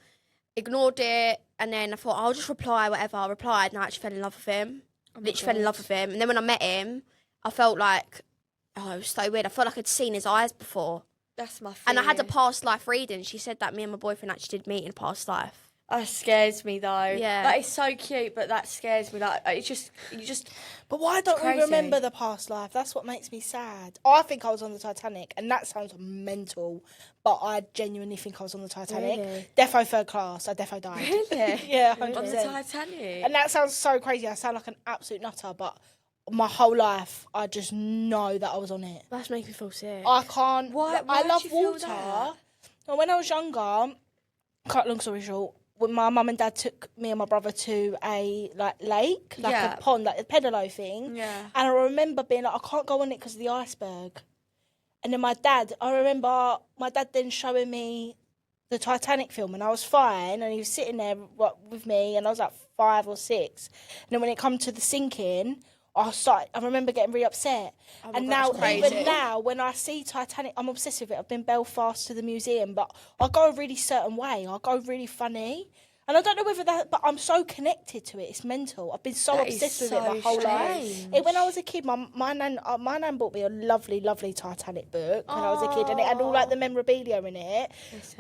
Speaker 1: Ignored it, and then I thought I'll just reply, whatever. I replied, and I actually fell in love with him. Literally fell in love with him, and then when I met him, I felt like, oh, it was so weird. I felt like I'd seen his eyes before,
Speaker 2: That's my fear.
Speaker 1: and I had a past life reading. She said that me and my boyfriend actually did meet in a past life.
Speaker 2: That scares me though.
Speaker 1: Yeah.
Speaker 2: That is so cute, but that scares me. Like it's just you just.
Speaker 3: But why don't we
Speaker 2: crazy.
Speaker 3: remember the past life? That's what makes me sad. I think I was on the Titanic, and that sounds mental, but I genuinely think I was on the Titanic.
Speaker 1: Really?
Speaker 3: Defo third class. I defo died.
Speaker 2: Really?
Speaker 3: Yeah,
Speaker 2: On the
Speaker 3: 100%.
Speaker 2: Titanic.
Speaker 3: And that sounds so crazy. I sound like an absolute nutter, but my whole life, I just know that I was on it.
Speaker 1: That's making me feel sick.
Speaker 3: I can't.
Speaker 2: Why
Speaker 3: I
Speaker 2: do
Speaker 3: love
Speaker 2: you feel
Speaker 3: water.
Speaker 2: that?
Speaker 3: And when I was younger, cut long story short, when my mum and dad took me and my brother to a lake,
Speaker 2: Yeah.
Speaker 3: a pond, like a pedalo thing.
Speaker 2: Yeah.
Speaker 3: And I remember being like, I can't go on it because of the iceberg. And then I remember my dad then showing me the Titanic film, and I was fine, and he was sitting there with me, and I was like 5 or 6. And then when it come to the sinking, I remember getting really upset.
Speaker 1: Oh my
Speaker 3: And
Speaker 1: God,
Speaker 3: now,
Speaker 1: that's crazy.
Speaker 3: even now, when I see Titanic, I'm obsessed with it. I've been Belfast to the museum, but I go a really certain way. I go really funny. And I don't know whether but I'm so connected to it. It's mental. I've been so
Speaker 2: That is
Speaker 3: obsessed with
Speaker 2: so
Speaker 3: it my whole life.
Speaker 2: strange.
Speaker 3: When I was a kid, my nan bought me a lovely, lovely Titanic book when I was a kid, and it had all like the memorabilia in it.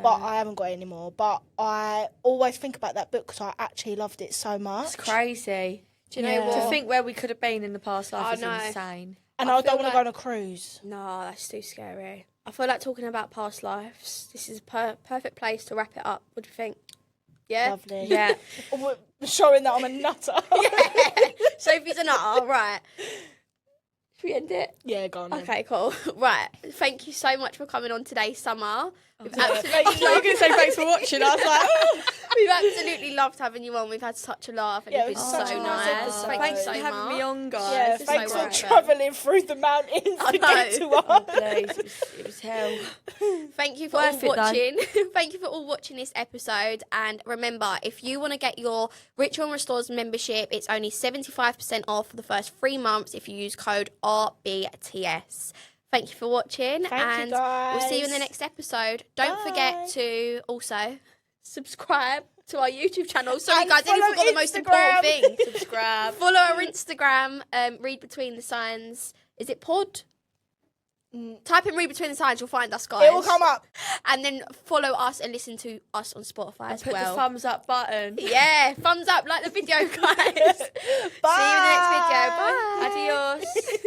Speaker 3: But I haven't got it anymore. But I always think about that book because I actually loved it so much.
Speaker 2: It's crazy.
Speaker 1: Do you know
Speaker 3: Yeah.
Speaker 1: what?
Speaker 2: To think where we could have been in the past life
Speaker 1: I
Speaker 2: is
Speaker 1: know.
Speaker 2: insane.
Speaker 3: And
Speaker 1: I
Speaker 3: I don't
Speaker 1: feel
Speaker 3: want to go on a cruise.
Speaker 1: No, that's too scary. I feel like talking about past lives. This is a perfect place to wrap it up. What do you think? Yeah?
Speaker 3: Lovely.
Speaker 2: Yeah.
Speaker 3: We're showing that I'm a nutter.
Speaker 1: Yeah. Sophie's a nutter. Right. Should we end it?
Speaker 3: Yeah, go on. then.
Speaker 1: Okay, cool. Right. Thank you so much for coming on today, Summer. We've
Speaker 3: Yeah,
Speaker 1: absolutely
Speaker 3: thank you.
Speaker 2: I was going to say thanks for watching. I was like, oh.
Speaker 1: We've absolutely loved having you on. We've had such a laugh and
Speaker 3: Yeah,
Speaker 1: it's
Speaker 3: it
Speaker 1: been
Speaker 3: was such
Speaker 1: so
Speaker 3: a nice
Speaker 1: nice.
Speaker 3: episode.
Speaker 1: Thank you
Speaker 2: Thanks
Speaker 1: so
Speaker 2: for having
Speaker 1: much.
Speaker 2: me on, guys.
Speaker 3: Yeah,
Speaker 1: It's
Speaker 3: thanks
Speaker 1: so
Speaker 3: for
Speaker 1: welcome.
Speaker 3: travelling through the mountains
Speaker 1: I
Speaker 3: to get
Speaker 1: know.
Speaker 3: to us.
Speaker 2: Oh, please. It was hell.
Speaker 1: Thank you for
Speaker 2: Worth
Speaker 1: all
Speaker 2: it, though.
Speaker 1: watching. Thank you for all watching this episode. And remember, if you want to get your Ritual and Restores membership, it's only 75% off for the first 3 months if you use code RBTS. Thank you for watching.
Speaker 3: Thank you,
Speaker 1: and
Speaker 3: guys.
Speaker 1: we'll see you in the next episode. Don't
Speaker 3: Bye.
Speaker 1: forget to also subscribe to our YouTube channel. Sorry,
Speaker 3: And
Speaker 1: guys, I didn't
Speaker 3: follow
Speaker 1: forget the most
Speaker 3: Instagram.
Speaker 1: important thing.
Speaker 2: Subscribe.
Speaker 1: Follow our Instagram. Read Between the Signs. Is it pod? Type in Read Between the Signs, you'll find us, guys.
Speaker 3: It will come up.
Speaker 1: And then follow us and listen to us on Spotify as
Speaker 2: Put
Speaker 1: well.
Speaker 2: the thumbs up button.
Speaker 1: Yeah, thumbs up, like the video, guys.
Speaker 3: Bye.
Speaker 1: See you in the next video. Bye.
Speaker 2: Adios.